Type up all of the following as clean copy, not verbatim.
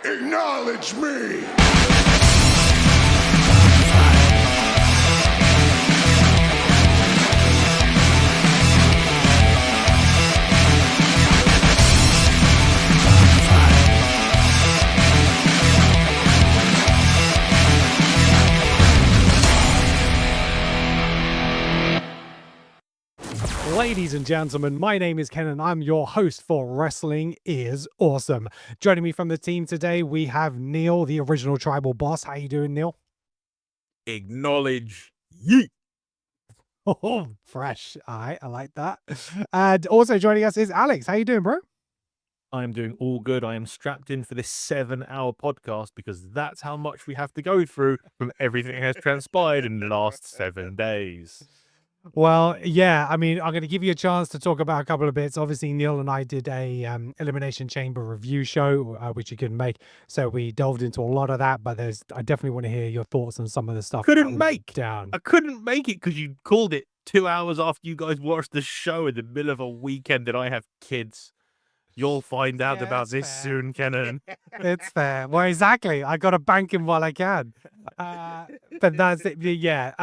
Acknowledge me! Ladies and gentlemen, my name is Ken and I'm your host for Wrestling is Awesome. Joining me from the team today, we have Neil, the original tribal boss. How you doing, Neil? Acknowledge yeet. Oh, fresh. All right, I like that. And also joining us is Alex. How you doing, bro? I am doing all good. I am strapped in for this 7-hour podcast because that's how much we have to go through from everything that has transpired in the last 7 days. Well, yeah, I mean, I'm going to give you a chance to talk about a couple of bits. Obviously, Neil and I did a Elimination Chamber review show, which you couldn't make. So we delved into a lot of that, but I definitely want to hear your thoughts on some of the stuff. I down. couldn't make it because you called it 2 hours after you guys watched the show in the middle of a weekend and I have kids. You'll find out about this soon, Kenan. It's fair. Well, exactly. I got to bank him while I can. But that's it. Yeah.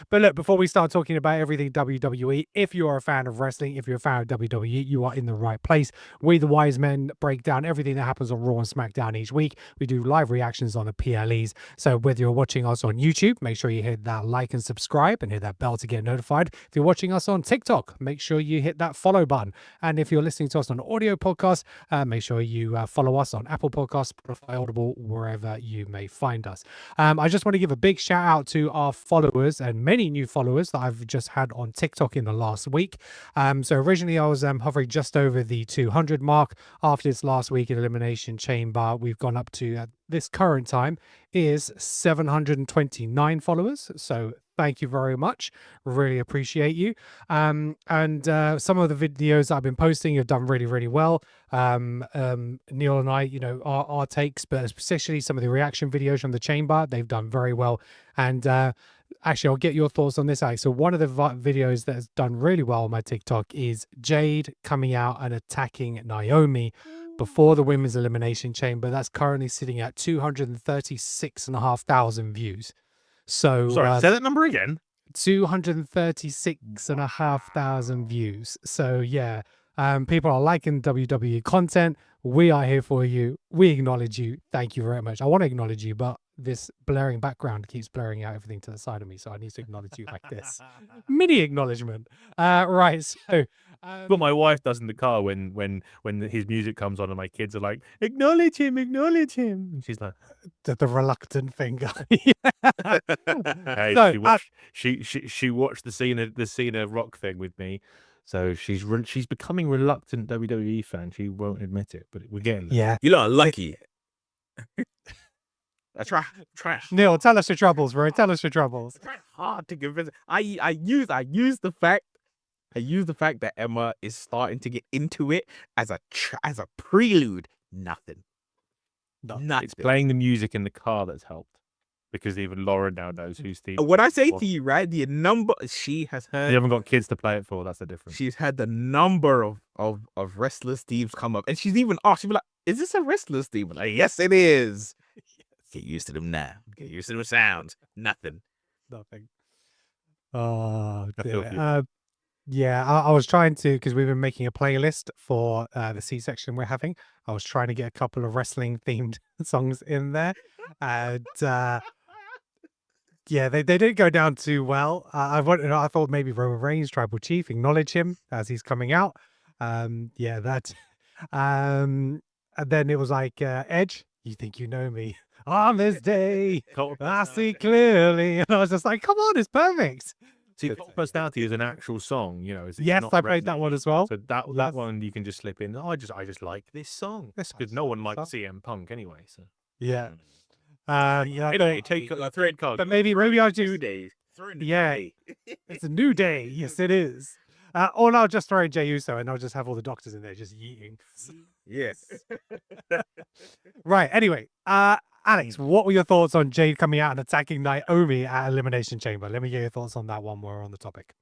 But look, before we start talking about everything WWE, if you're a fan of wrestling, if you're a fan of WWE, you are in the right place. We, the Wisemen, break down everything that happens on Raw and Smackdown each week. We do live reactions on the PLEs. So whether you're watching us on YouTube, make sure you hit that like and subscribe and hit that bell to get notified. If you're watching us on TikTok, make sure you hit that follow button. And if you're listening to us on audio podcast, make sure you follow us on Apple Podcasts, Spotify, Audible, wherever you may find us. I just want to give a big shout out to our followers and many new followers that I've just had on TikTok in the last week. So originally I was hovering just over the 200 mark. After this last week in Elimination Chamber, we've gone up to, at this current time, is 729 followers. So thank you very much. Really appreciate you. And some of the videos I've been posting have done really, really well. Neil and I, you know, our takes, but especially some of the reaction videos from the chamber, they've done very well. And actually, I'll get your thoughts on this, Alex. So one of the videos that has done really well on my TikTok is Jade coming out and attacking Naomi before the Women's Elimination Chamber. That's currently sitting at 236,500 views. So sorry, say that number again. 236,500 views. So yeah, people are liking WWE content. We are here for you. We acknowledge you. Thank you very much. I want to acknowledge you, but this blaring background keeps blaring out everything to the side of me, so I need to acknowledge you like this. Mini acknowledgement. Right. So What my wife does in the car when his music comes on and my kids are like, acknowledge him. And she's like, the reluctant finger. hey, So, she watched the Cena Rock thing with me. So she's becoming reluctant WWE fan. She won't admit it, but we're getting there. yeah. You lot are lucky. I try. Neil, tell us your troubles, bro. Tell us your troubles. I try hard to convince. I use the fact that Emma is starting to get into it as a prelude. Nothing. It's playing the music in the car that's helped because even Lauren now knows who's Steve. What I say to you, right? The number she has heard. You haven't got kids to play it for. That's the difference. She's had the number of wrestlers themes come up, and she's even asked. She'll be like, "Is this a wrestler's theme?" I'm like, yes, it is. Get used to them now. Get used to them sounds. Nothing. Oh, I feel dear. Yeah, I was trying to, because we've been making a playlist for the C-section we're having. I was trying to get a couple of wrestling themed songs in there. And yeah, they didn't go down too well. I thought maybe Roman Reigns, Tribal Chief, acknowledge him as he's coming out. Yeah, that. And then it was like, Edge, you think you know me. On this day, I see clearly. And I was just like, come on, it's perfect. See, Cult Personality is an actual song, you know. Yes, I played that one as well. So that one you can just slip in. Oh, I just like this song. That's because no one likes CM Punk anyway. So yeah, yeah. Take a thread card. But maybe I'll do 2 days. Yeah, it's a new day. Yes, it is. Or I'll just throw in Jey Uso and I'll just have all the doctors in there just yeeting. Yes. Right. Anyway, Alex, what were your thoughts on Jade coming out and attacking Naomi at Elimination Chamber? Let me get your thoughts on that one while we're on the topic.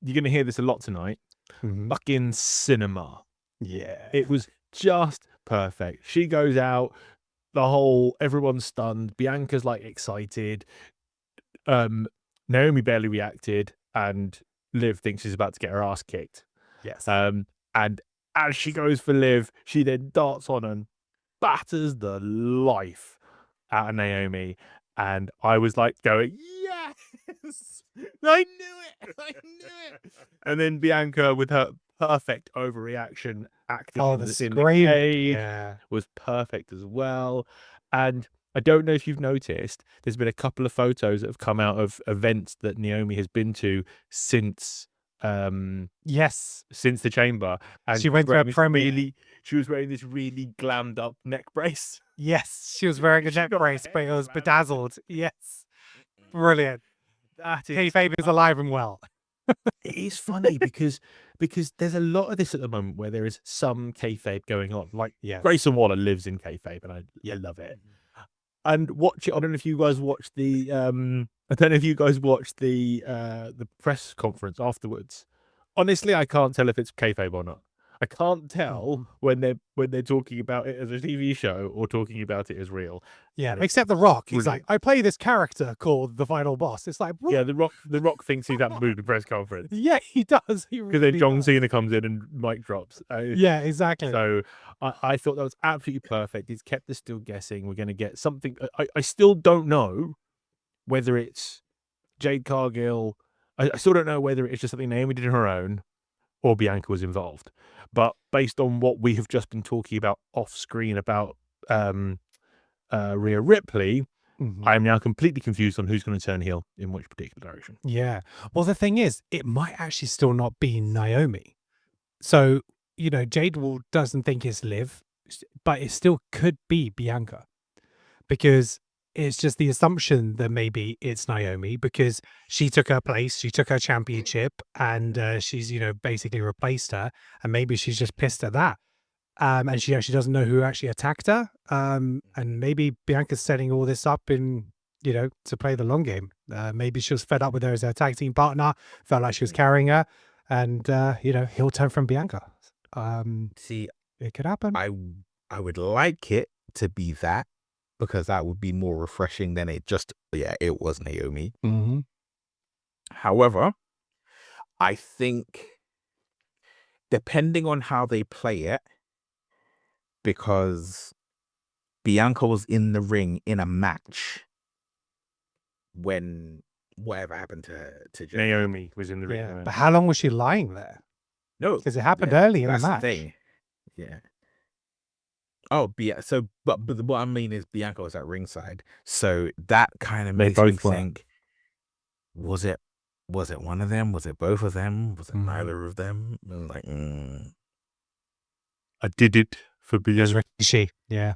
You're going to hear this a lot tonight. Mhm. Fucking cinema. Yeah. It was just perfect. She goes out everyone's stunned. Bianca's like excited. Naomi barely reacted, and Liv thinks she's about to get her ass kicked. Yes. And as she goes for Liv, she then darts on and batters the life out of Naomi. And I was like going, yes, I knew it. I knew it. And then Bianca with her perfect overreaction acting Oh, in the the scream. cage Yeah. was perfect as well. And I don't know if you've noticed, there's been a couple of photos that have come out of events that Naomi has been to since Yes. since the chamber. And She went to a this premiere. she was wearing this really glammed up neck brace. Yes. She was wearing a She neck got her brace, but it hair was glammed. bedazzled. Yes. Brilliant. That is Kayfabe is alive and well. It is funny because there's a lot of this at the moment where there is some kayfabe going on. Like Yes. Grayson Waller lives in kayfabe, and I love it. And watch it. I don't know if you guys watched the the press conference afterwards. Honestly, I can't tell if it's kayfabe or not. I can't tell when they're talking about it as a TV show or talking about it as real. Yeah. And it's Except The Rock. He's like, brilliant. I play this character called the final boss. It's like, what? Yeah, the Rock thinks he's at the press conference Yeah, he does. He because really then John does. Cena comes in and mic drops. Yeah, exactly. So I thought that was absolutely perfect. It's kept us still guessing. We're going to get something. I still don't know whether it's Jade Cargill. I still don't know whether it's just something Naomi did on her own or Bianca was involved. But based on what we have just been talking about off screen about Rhea Ripley, I am now completely confused on who's going to turn heel in which particular direction. Yeah. Well, the thing is, it might actually still not be Naomi. So, Jade doesn't think it's Liv, but it still could be Bianca because it's just the assumption that maybe it's Naomi because she took her place, she took her championship, and she's, basically replaced her. And maybe she's just pissed at that. And she actually doesn't know who actually attacked her. And maybe Bianca's setting all this up to play the long game. Maybe she was fed up with her as her tag team partner, felt like she was carrying her, and he'll turn from Bianca. See, It could happen. I would like it to be that because that would be more refreshing than it was Naomi. Mm-hmm. However, I think depending on how they play it, because Bianca was in the ring in a match when whatever happened to Jade. Naomi was in the ring. Yeah, but how long was she lying there? No, Because it happened early in the that's the match. thing. Yeah. Oh, so but what I mean is Bianca was at ringside, so that kind of makes me both were. think: was it one of them? Was it both of them? Was it neither of them? I was like, I did it for Bianca. She, yeah.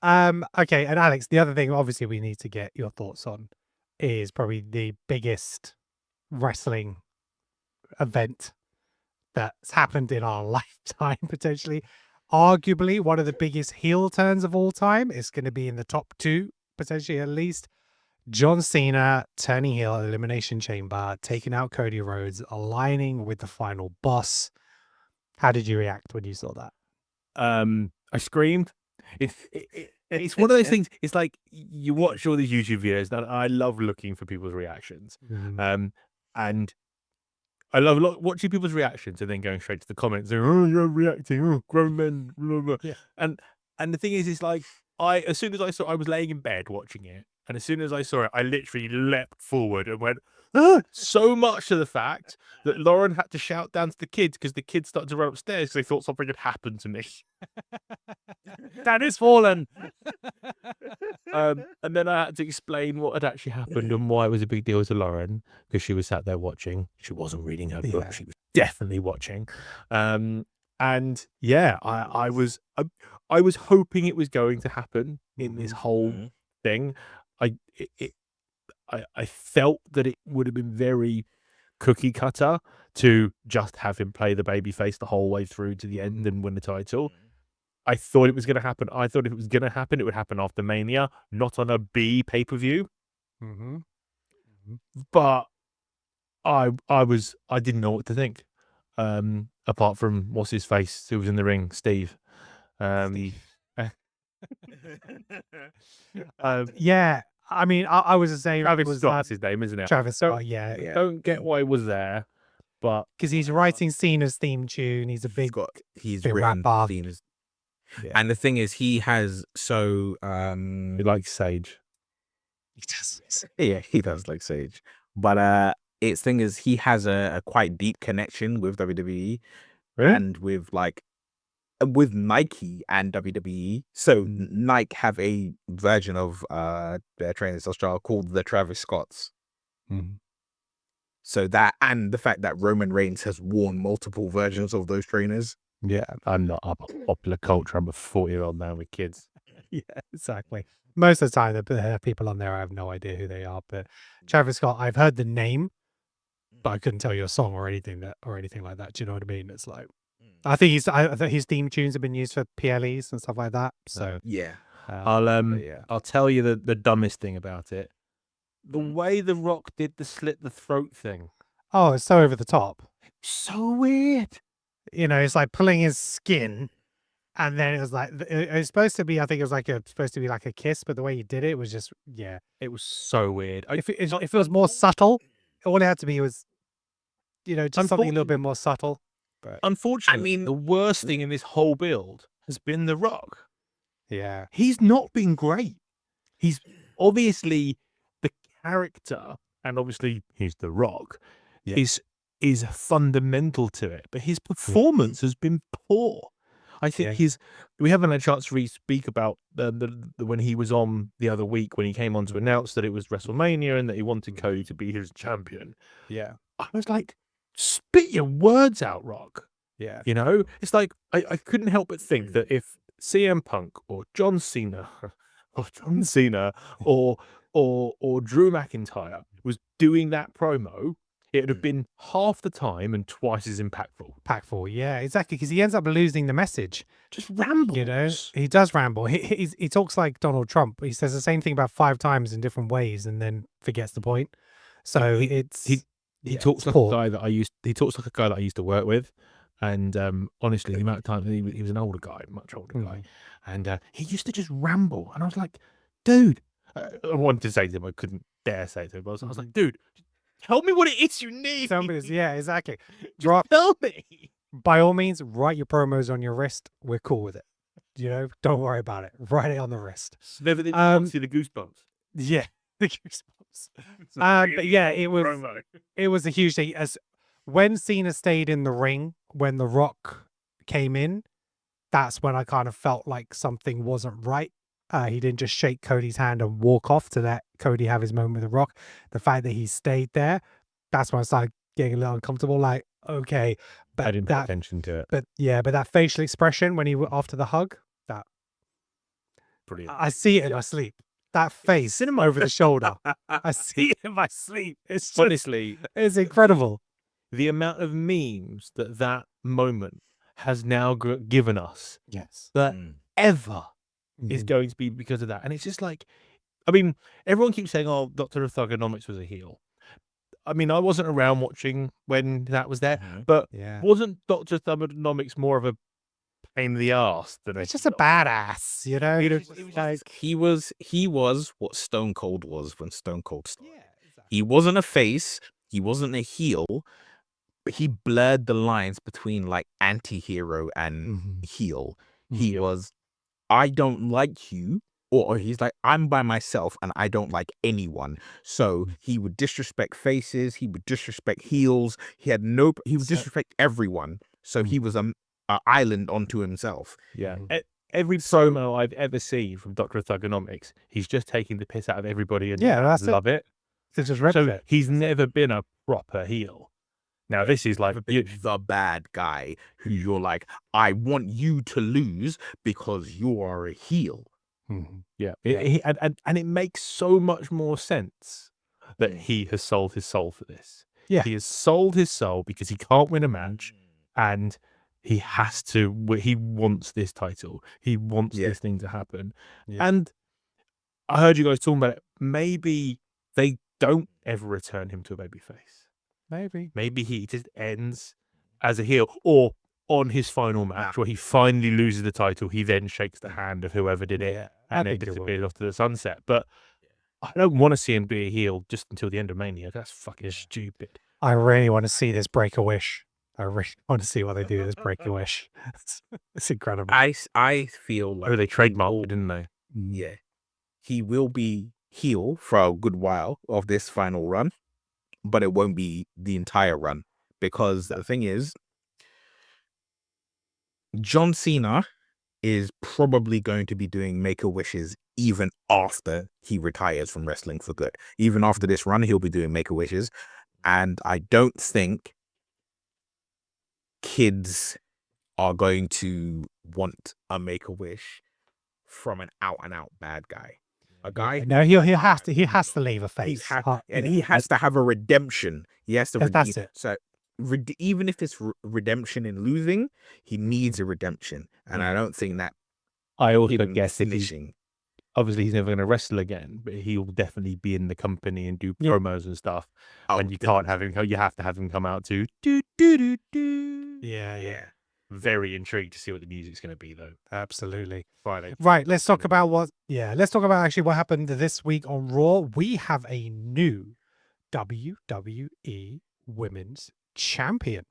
Okay, and Alex, the other thing, obviously, we need to get your thoughts on is probably the biggest wrestling event that's happened in our lifetime, potentially. Arguably, one of the biggest heel turns of all time is going to be in the top 2, potentially at least. John Cena turning heel at Elimination Chamber, taking out Cody Rhodes, aligning with the final boss. How did you react when you saw that? I screamed. It's one of those things. It's like you watch all these YouTube videos that I love looking for people's reactions. And I love watching people's reactions and then going straight to the comments. Saying, oh, you're reacting. Oh, grown men. Blah, blah. Yeah. And the thing is, it's like as soon as I saw, I was laying in bed watching it, and as soon as I saw it, I literally leapt forward and went. So much to the fact that Lauren had to shout down to the kids because the kids started to run upstairs because they thought something had happened to me. Dad is fallen. And then I had to explain what had actually happened and why it was a big deal to Lauren because she was sat there watching. She wasn't reading her book. Yeah. She was definitely watching. And yeah, I was hoping it was going to happen in this whole thing. I felt that it would have been very cookie cutter to just have him play the babyface the whole way through to the end and win the title. I thought it was going to happen. I thought if it was going to happen, it would happen after Mania, not on a B pay-per-view. But I didn't know what to think. Apart from what's his face who was in the ring, Steve. Yeah, I mean, I was the same. Travis was Scott's his name, isn't it? Travis Don't- Scott, yeah, Yeah. Don't get why he was there, but because he's writing Cena's theme tune. He's a big, he's big written rap themes. Yeah. And the thing is, he has he likes Sage. he does. yeah, he does like Sage. But its thing is, he has a quite deep connection with WWE Really? and with Nike and WWE. So Nike have a version of their training style called the Travis Scotts. Mhm. So that, and the fact that Roman Reigns has worn multiple versions of those trainers. Yeah, I'm not up on popular culture. I'm a 40-year-old man with kids. Yeah, exactly. Most of the time, the people on there, I have no idea who they are. But Travis Scott, I've heard the name, but I couldn't tell you a song or anything like that. Do you know what I mean? It's like, I think I think his theme tunes have been used for PLEs and stuff like that. So Yeah. yeah. I'll tell you the dumbest thing about it. The way The Rock did the slit the throat thing. Oh, it's so over the top. So weird. You know, it's like pulling his skin, and then it was like it was supposed to be. I think it was supposed to be like a kiss, but the way he did it was just It was so weird. If it was more subtle, all it had to be was, just something a little bit more subtle. But Unfortunately, I mean- the worst thing in this whole build has been The Rock. yeah, He's not been great. He's obviously the character, and obviously he's The Rock, Yeah. is fundamental to it, but his performance has been poor. I think we haven't had a chance to speak about the when he was on the other week when he came on to announce that it was WrestleMania and that he wanted Cody to be his champion. yeah, I was like, spit your words out, Rock. yeah. You know, it's like I couldn't help but think that if CM Punk or John Cena or or Drew McIntyre was doing that promo, it would have been half the time and twice as impactful. Yeah, exactly. Because he ends up losing the message. Just rambles. You know, he does ramble. He talks like Donald Trump. He says the same thing about 5 times in different ways, and then forgets the point. So He talks like a guy that I used. He talks like a guy that I used to work with, and honestly, the amount of time he was an older guy, much older guy, and he used to just ramble, and I was like, dude, I wanted to say to him, I couldn't dare say to him, but I was like, dude, tell me what it is you need. Yeah, exactly. Just tell me. By all means, write your promos on your wrist. We're cool with it. You know, don't worry about it. Write it on the wrist. Never did see the goosebumps. Yeah, the goosebumps. But yeah, it was a huge thing. As when Cena stayed in the ring, when The Rock came in, that's when I kind of felt like something wasn't right. He didn't just shake Cody's hand and walk off to let Cody have his moment with The Rock. The fact that he stayed there, that's when I started getting a little uncomfortable. Like, okay, but I didn't pay attention to it. But yeah, but that facial expression when he after the hug, that Brilliant. I see it in my sleep. That face over the shoulder, I see it in my sleep. It's just, Honestly, it's incredible. the amount of memes that moment has now given us, Yes, that ever is going to be because of that. And it's just like, I mean, everyone keeps saying, oh, Dr. Thugonomics was a heel. I mean, I wasn't around watching when that was there, but wasn't Dr. Thugonomics more of a pain in the ass than it's just a badass, you know? He was what Stone Cold was when Stone Cold started. Yeah, exactly. He wasn't a face, he wasn't a heel, but he blurred the lines between like anti-hero and heel. He was, I don't like you, or he's like, I'm by myself and I don't like anyone. So he would disrespect faces, he would disrespect heels, he would disrespect everyone. So he was an island onto himself. Yeah. Every promo I've ever seen from Dr. Thugonomics, he's just taking the piss out of everybody and love it. So he's never been a proper heel. Now this is like the bad guy who you're like, I want you to lose because you are a heel. Yeah. And it makes so much more sense that he has sold his soul for this. Yeah. He has sold his soul because he can't win a match and he has to, he wants this title. He wants this thing to happen. Yeah. And I heard you guys talking about it. Maybe they don't ever return him to a babyface. Maybe he just ends as a heel, or on his final match, where he finally loses the title, he then shakes the hand of whoever did it, I and then think it will. disappears off to the sunset. But I don't want to see him be a heel just until the end of Mania. That's fucking stupid. I really want to see this Break a Wish. I really want to see what they do with this Break a Wish. It's incredible. I feel like Oh, they trademarked it, didn't they? yeah, he will be heel for a good while of this final run, but it won't be the entire run, because the thing is, John Cena is probably going to be doing Make-A-Wishes even after he retires from wrestling for good. Even after this run, he'll be doing Make-A-Wishes, and I don't think kids are going to want a Make-A-Wish from an out-and-out bad guy. A guy No, he has to leave a face. he has to have a redemption. He has to That's it. So even if it's redemption in losing, he needs a redemption, and I don't think that I also him guess that finishing. obviously he's never going to wrestle again, but he will definitely be in the company and do promos and stuff. And you can't have him. You have to have him come out to do. Yeah. Very intrigued to see what the music's going to be, though. Absolutely. Friday. Right, let's talk about let's talk about actually what happened this week on Raw. We have a new WWE Women's Champion.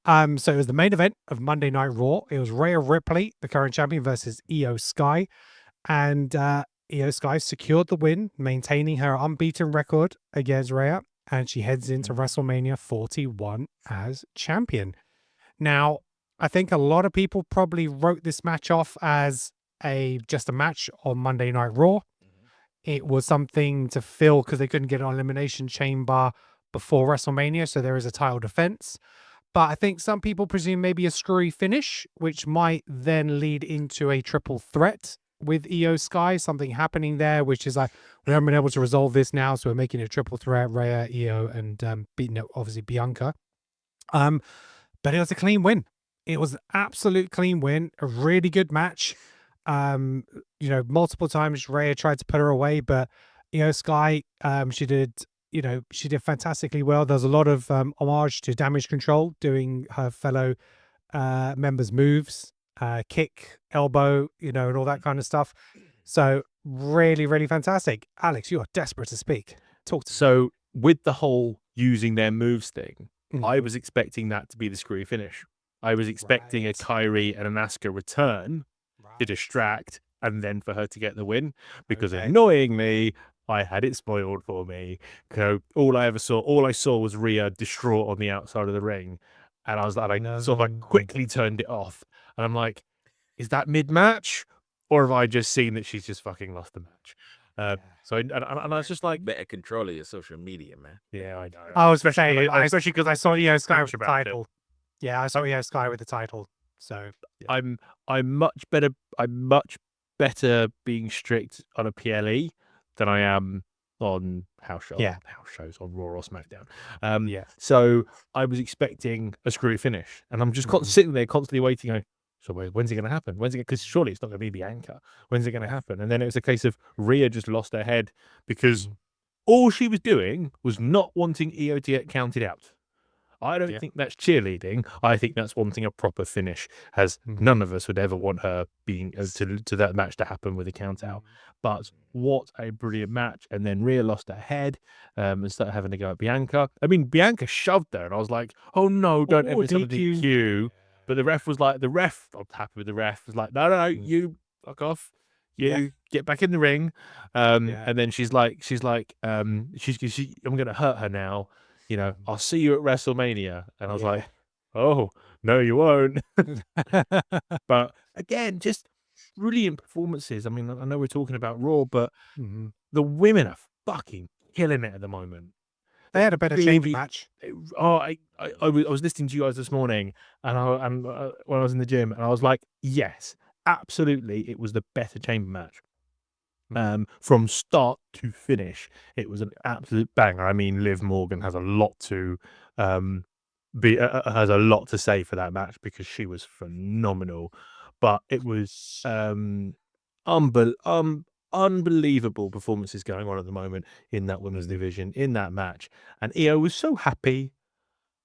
So it was the main event of Monday Night Raw. It was Rhea Ripley, the current champion, versus Io Sky. And Io Sky secured the win, maintaining her unbeaten record against Rhea. And she heads into WrestleMania 41 as champion. Now, I think a lot of people probably wrote this match off as just a match on Monday Night Raw. It was something to fill because they couldn't get an Elimination Chamber before WrestleMania, so there is a title defense. But I think some people presume maybe a screwy finish, which might then lead into a triple threat with Io Sky, something happening there, which is like, we haven't been able to resolve this now, so we're making a triple threat, Rhea, Io, and beating obviously Bianca. But it was a clean win. It was an absolute clean win, a really good match. Multiple times Rhea tried to put her away, but Io Sky, she did fantastically well. There's a lot of homage to Damage Control, doing her fellow members' moves, kick, elbow, and all that kind of stuff. So really, really fantastic. Alex, you are desperate to speak. Talk to me. So with the whole using their moves thing, I was expecting that to be the screwy finish. I was expecting a Kyrie and an Asuka return to distract and then for her to get the win, because annoyingly, I had it spoiled for me. All I saw was Rhea distraught on the outside of the ring, and I was like, I sort of quickly turned it off, and I'm like, is that mid-match, or have I just seen that she's just fucking lost the match? So I was just like, Better control of your social media, man. yeah, I know. I was saying, especially because I saw Io Sky with the about it. title. Yeah, I saw Io Sky with the title. So I'm much better. I'm much better being strict on a PLE than I am on house shows. Yeah. House shows on Raw or SmackDown. So I was expecting a screwy finish, and I'm just sitting there constantly waiting. So when's it going to happen? Because surely it's not going to be Bianca. When's it going to happen? And then it was a case of Rhea just lost her head because all she was doing was not wanting Io to get counted out. I don't think that's cheerleading. I think that's wanting a proper finish, as none of us would ever want her being to that match to happen with a count out. But what a brilliant match. And then Rhea lost her head and started having to go at Bianca. I mean, Bianca shoved her, and I was like, oh no, don't ever DQ. But the ref was like, I'm happy with the ref. Was like, no, you fuck off. You get back in the ring. And then she's like, I'm going to hurt her now. I'll see you at WrestleMania. And I was like, oh, no, you won't. But again, just brilliant performances. I mean, I know we're talking about Raw, but the women are fucking killing it at the moment. They had a better chamber match. I was listening to you guys this morning, and when I was in the gym, and I was like, yes, absolutely, it was the better chamber match. From start to finish, it was an absolute banger. I mean, Liv Morgan has a lot to say for that match, because she was phenomenal. But it was unbelievable performances going on at the moment in that women's division, in that match, and Io was so happy.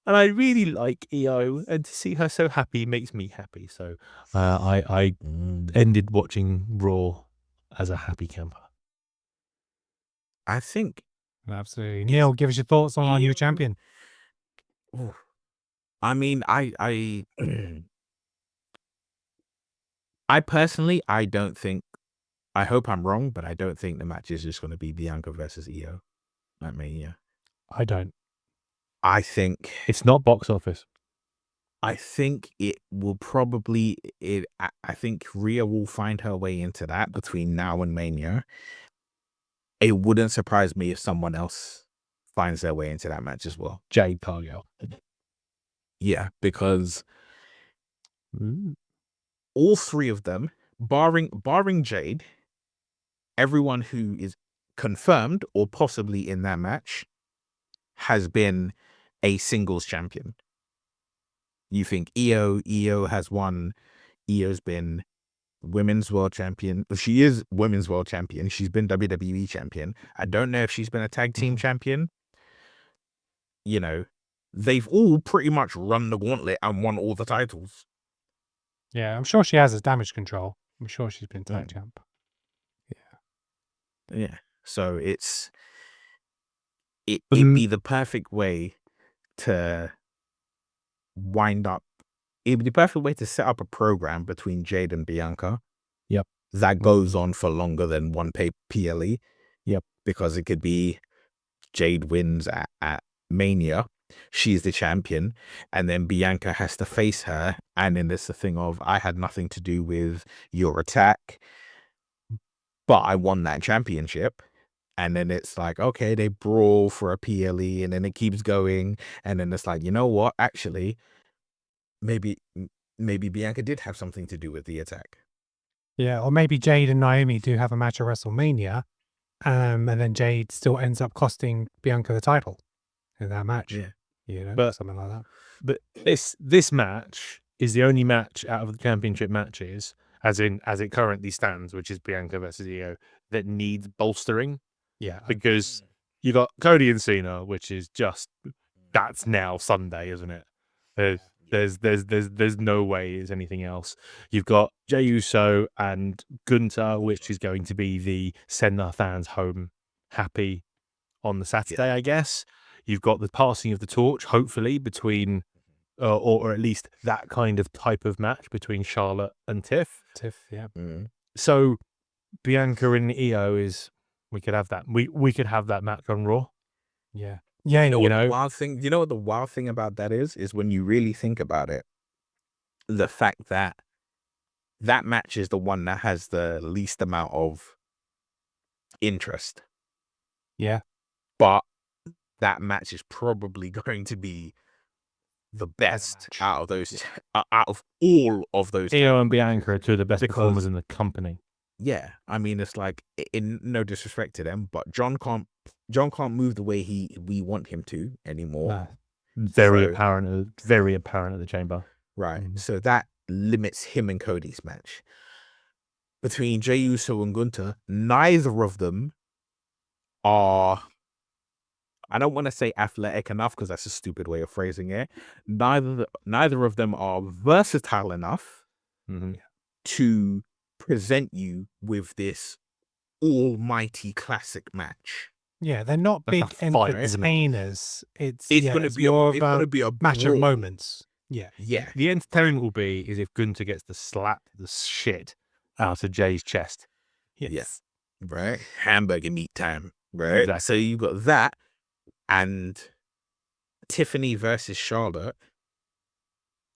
And I really like EO, and to see her so happy makes me happy. So I ended watching Raw as a happy camper. I think Absolutely. Neil, give us your thoughts on our new champion. I mean, I personally, I don't think. I hope I'm wrong, but I don't think the match is just going to be Bianca versus EO at Mania. I don't. I think It's not box office. I think it will probably. I think Rhea will find her way into that between now and Mania. It wouldn't surprise me if someone else finds their way into that match as well. Jade Cargill. Yeah, because all three of them, barring Jade, everyone who is confirmed or possibly in that match has been a singles champion. You think EO has won. EO's been women's world champion. She is women's world champion. She's been WWE champion. I don't know if she's been a tag team champion. You know, they've all pretty much run the gauntlet and won all the titles. Yeah, I'm sure she has as damage control. I'm sure she's been tag champ. Yeah. So it'd be the perfect way to wind up. It'd be the perfect way to set up a program between Jade and Bianca. Yep. That goes on for longer than one PLE. Yep. Because it could be Jade wins at Mania. She's the champion. And then Bianca has to face her. And then there's the thing of, I had nothing to do with your attack, but I won that championship. And then it's like, okay, they brawl for a PLE, and then it keeps going. And then it's like, you know what? Actually, maybe Bianca did have something to do with the attack. Yeah, or maybe Jade and Naomi do have a match at WrestleMania, and then Jade still ends up costing Bianca the title in that match. Yeah. You know, But- something like that. But this match is the only match out of the championship matches, as it currently stands, which is Bianca versus EO, that needs bolstering. Yeah. Because you got Cody and Cena, which is just, that's now Sunday, isn't it? There's no way there's anything else. You've got Jey Uso and Gunther, which is going to be the send our fans home happy on the Saturday, I guess. You've got the passing of the torch, hopefully, between, or at least that kind of type of match between Charlotte and Tiff. Yeah. So Bianca and EO is, we could have that. We could have that match on Raw. Yeah. Yeah. You know what know? the wild thing? You know what the wild thing about that is when you really think about it, the fact that that match is the one that has the least amount of interest. Yeah. But that match is probably going to be the best out of those, out of all of those. EO and Bianca are two of the best Because- performers in the company. Yeah, I mean, it's like, in no disrespect to them, but John can't move the way we want him to anymore. No. Very So- apparent at the Chamber. Right. So that limits him and Cody's match. Between Jey Uso and Gunther, neither of them are, I don't want to say athletic enough because that's a stupid way of phrasing it. Neither of them are versatile enough to present you with this almighty classic match. Yeah. They're not That's big a fight, isn't it? entertainers. It's Going to be more it's of going a to be a match of brawl. moments. Yeah. Yeah. The entertainment will be is if Gunther gets to slap the shit out of Jay's chest. Yes. Right. Hamburger meat time. Right. Exactly. So you've got that, and Tiffany versus Charlotte.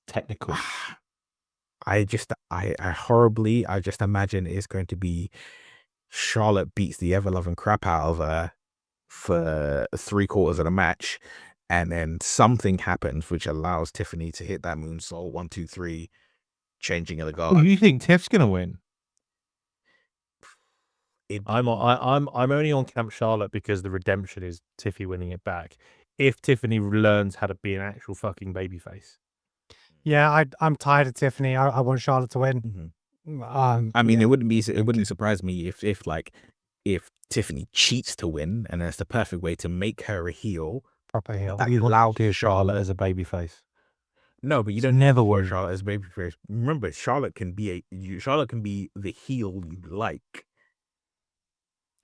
Technical. I just imagine it's going to be Charlotte beats the ever-loving crap out of her for 3/4 of the match, and then something happens which allows Tiffany to hit that moonsault 1, 2, 3, changing of the guard. Who do you think Tiff's gonna win? It- I'm only on Camp Charlotte because the redemption is Tiffy winning it back. If Tiffany learns how to be an actual fucking babyface. Yeah. I'm tired of Tiffany. I want Charlotte to win. Mhm. I mean, it wouldn't surprise me if Tiffany cheats to win, and that's the perfect way to make her a heel, proper heel. That you allowed to Charlotte as a babyface. No, but you It's don't never want worked. Charlotte as babyface. Remember, Charlotte can be the heel you like.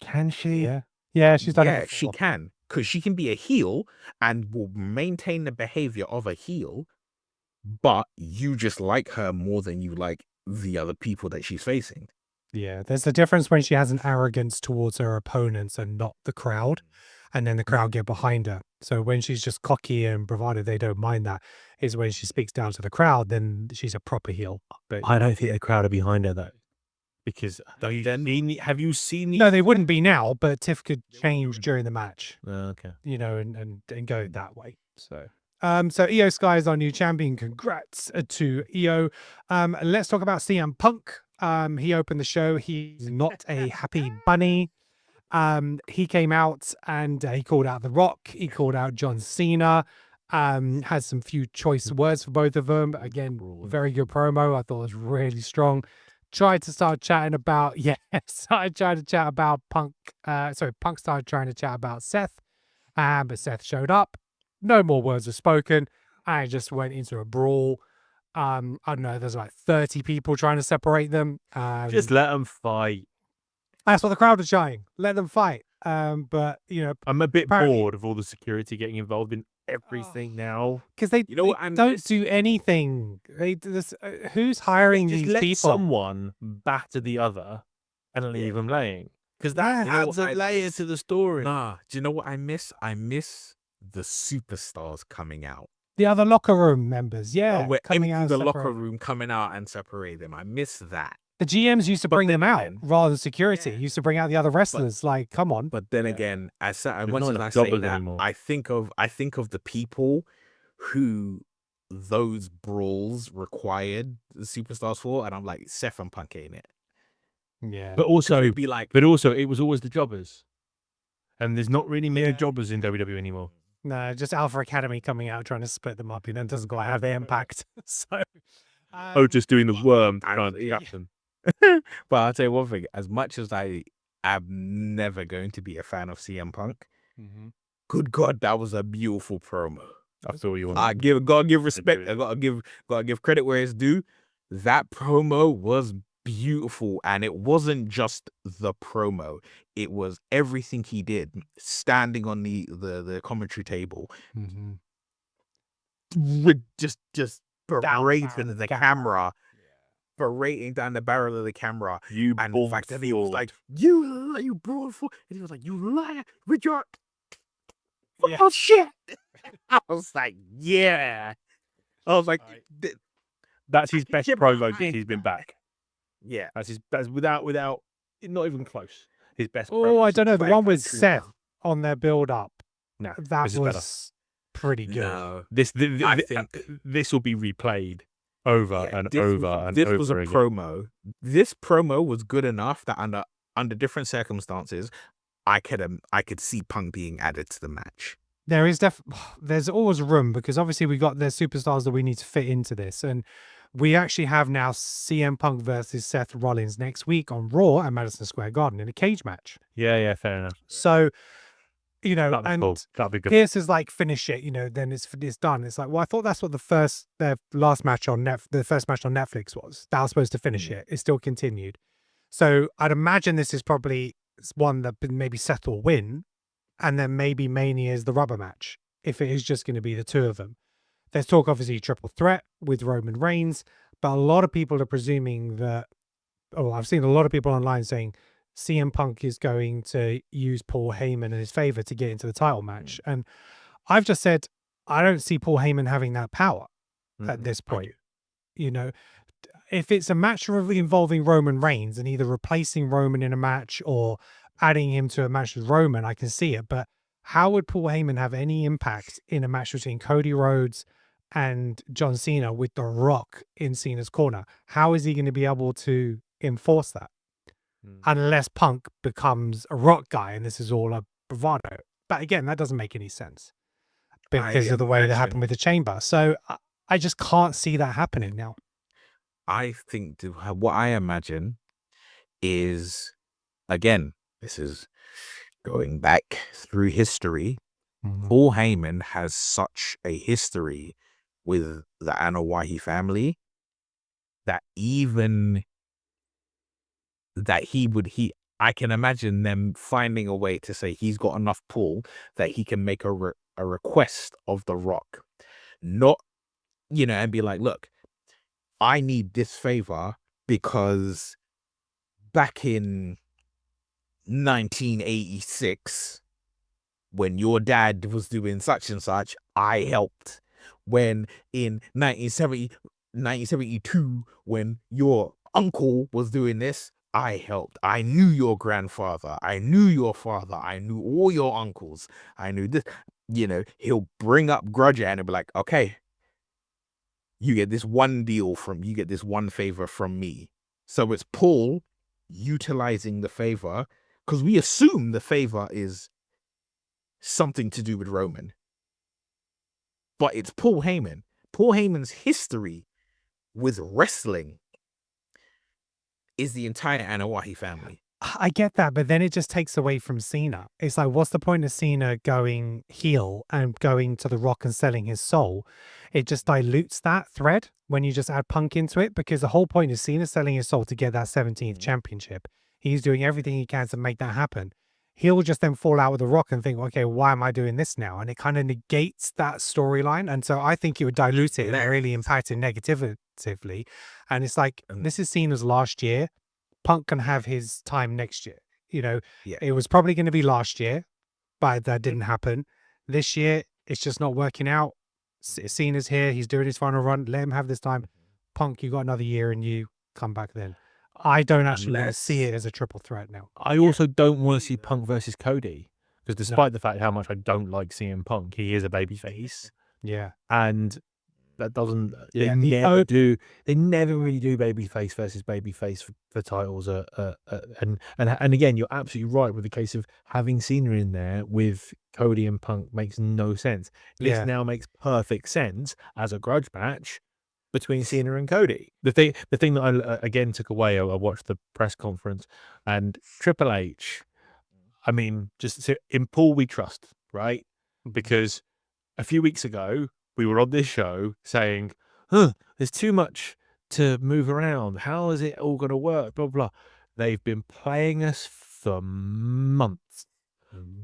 Can she? Yeah, she's done it. Yeah, she before. can, because she can be a heel and will maintain the behavior of a heel, but you just like her more than you like the other people that she's facing. Yeah, there's a difference when she has an arrogance towards her opponents and not the crowd, and then the crowd get behind her. So when she's just cocky and bravado, they don't mind that. Is when she speaks down to the crowd, then she's a proper heel. But I don't think the crowd are behind her though, because Then- have you seen? no, they wouldn't be now. But Tiff could change during the match, Okay. you know, and go that way. So. So Io Sky is our new champion. Congrats to Io. Let's talk about CM Punk. He opened the show. He's not a happy bunny. He came out and he called out The Rock. He called out John Cena. Has some few choice words for both of them. Again, very good promo. I thought it was really strong. Tried to start chatting about Punk started trying to chat about Seth, but Seth showed up. No more words were spoken. I just went into a brawl. I don't know. There's like 30 people trying to separate them. Just let them fight. That's what the crowd was trying. Let them fight. But you know, I'm a bit apparently- bored of all the security getting involved in everything now. because they, You know what, they and don't this- do anything. They this, who's hiring Just these let people? someone batter the other and leave them laying, because that Yeah. adds a layer to the story. Nah, do you know what I miss? I miss the superstars coming out. The other locker room members, We're coming in out. the and locker separating. room, coming out and separate them. I miss that. The GMs used to But bring them out then- rather than security. Used to bring out the other wrestlers. Like, come on. But then again, as There's much not as enough I say jobbers that, anymore. I think of the people who those brawls required the superstars for, and I'm like, Seth and Punk ain't it. Yeah. But also, It'd be like, it was always the jobbers, and there's not really many Yeah. jobbers in WWE anymore. No, just Alpha Academy coming out trying to split them up. You know, it doesn't quite have the impact. So, Just doing the worm I- trying to yeah. catch them. but I'll tell you one thing: as much as I am never going to be a fan of CM Punk, good God, that was a beautiful promo. I feel you on I that. gotta give respect. I gotta give credit where it's due. That promo was beautiful, and it wasn't just the promo; it was everything he did. Standing on the commentary table, just berating the camera, berating down the barrel of the camera, You and the fact that he was fraud. like, "You brought for," and he was like, "You liar with your." Yeah. Oh shit! I was like, yeah. I was like, th- That's his best Yeah, promo but since he's been back. yeah. That's without not even close. His best. Oh, promo I don't know. The since one with Entry. Seth on their build up, No, that this is better. was pretty good. No, I I think think- this will be replayed over Yeah, and this over was, and this over was a again. promo. This promo was good enough that under different circumstances, I could see Punk being added to the match. There is there's always room because obviously we got the superstars that we need to fit into this, and we actually have now CM Punk versus Seth Rollins next week on Raw at Madison Square Garden in a cage match. Yeah, fair enough. So, you know, That'd be and cool. That'd be good. Pierce is like, finish it, you know, then it's done. It's like, well, I thought that's what their last match on the first match on Netflix was. That was supposed to finish it. It still continued. So I'd imagine this is probably one that maybe Seth will win, and then maybe Mania is the rubber match if it is just going to be the two of them. There's talk, obviously, triple threat with Roman Reigns, but a lot of people are presuming that. Oh, I've seen a lot of people online saying CM Punk is going to use Paul Heyman in his favor to get into the title match. And I've just said, I don't see Paul Heyman having that power at this point. You know, if it's a match involving Roman Reigns and either replacing Roman in a match or adding him to a match with Roman, I can see it. But how would Paul Heyman have any impact in a match between Cody Rhodes and John Cena with The Rock in Cena's corner? How is he going to be able to enforce that? Unless Punk becomes a Rock guy and this is all a bravado. But again, that doesn't make any sense because of the way that imagine- happened with the Chamber. So I just can't see that happening now. I think what I imagine is, again, this is going back through history. Paul Heyman has such a history with the Anoa'i family that I can imagine them finding a way to say he's got enough pull that he can make a request of The Rock, not, and be like, look, I need this favor because back in 1986, when your dad was doing such and such, I helped. When in 1972, when your uncle was doing this, I helped. I knew your grandfather. I knew your father. I knew all your uncles. I knew this. He'll bring up grudge and be like, okay, you get this one favor from me. So it's Paul utilizing the favor, because we assume the favor is something to do with Roman. But it's Paul Heyman. Paul Heyman's history with wrestling is the entire Anoa'i family. I get that, but then it just takes away from Cena. It's like, what's the point of Cena going heel and going to The Rock and selling his soul? It just dilutes that thread when you just add Punk into it, because the whole point is Cena selling his soul to get that 17th championship. He's doing everything he can to make that happen. He'll just then fall out with The Rock and think, okay, why am I doing this now? And it kind of negates that storyline. And so I think it would dilute it and really impact it negatively. And it's like, this is Cena's last year. Punk can have his time next year. It was probably going to be last year, but that didn't happen. This year, it's just not working out. Cena's here. He's doing his final run. Let him have this time. Punk, you got another year and you come back then. I don't actually want to see it as a triple threat now. I also don't want to see Punk versus Cody, because despite the fact how much I don't like CM Punk, he is a babyface. Yeah. And that doesn't, they never really do babyface versus babyface for titles. And again, you're absolutely right with the case of having Cena in there with Cody and Punk makes no sense. This now makes perfect sense as a grudge match between Cena and Cody. The thing that I again took away, I watched the press conference, and Triple H, I mean, just in Paul we trust, right? Because a few weeks ago, we were on this show saying, there's too much to move around. How is it all going to work? Blah, blah. They've been playing us for months.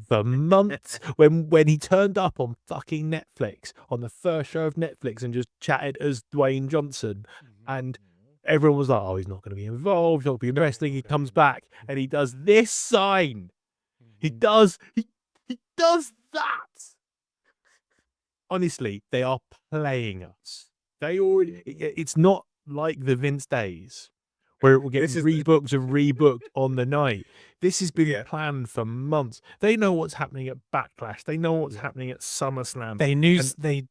For months, when he turned up on fucking Netflix, on the first show of Netflix, and just chatted as Dwayne Johnson, and everyone was like, oh, he's not going to be involved, he'll be in wrestling. He comes back and he does this sign. He does that. Honestly, they are playing us. It's not like the Vince days where it will get rebooked and rebooked on the night. This has been planned for months. They know what's happening at Backlash. They know what's happening at SummerSlam. They knew The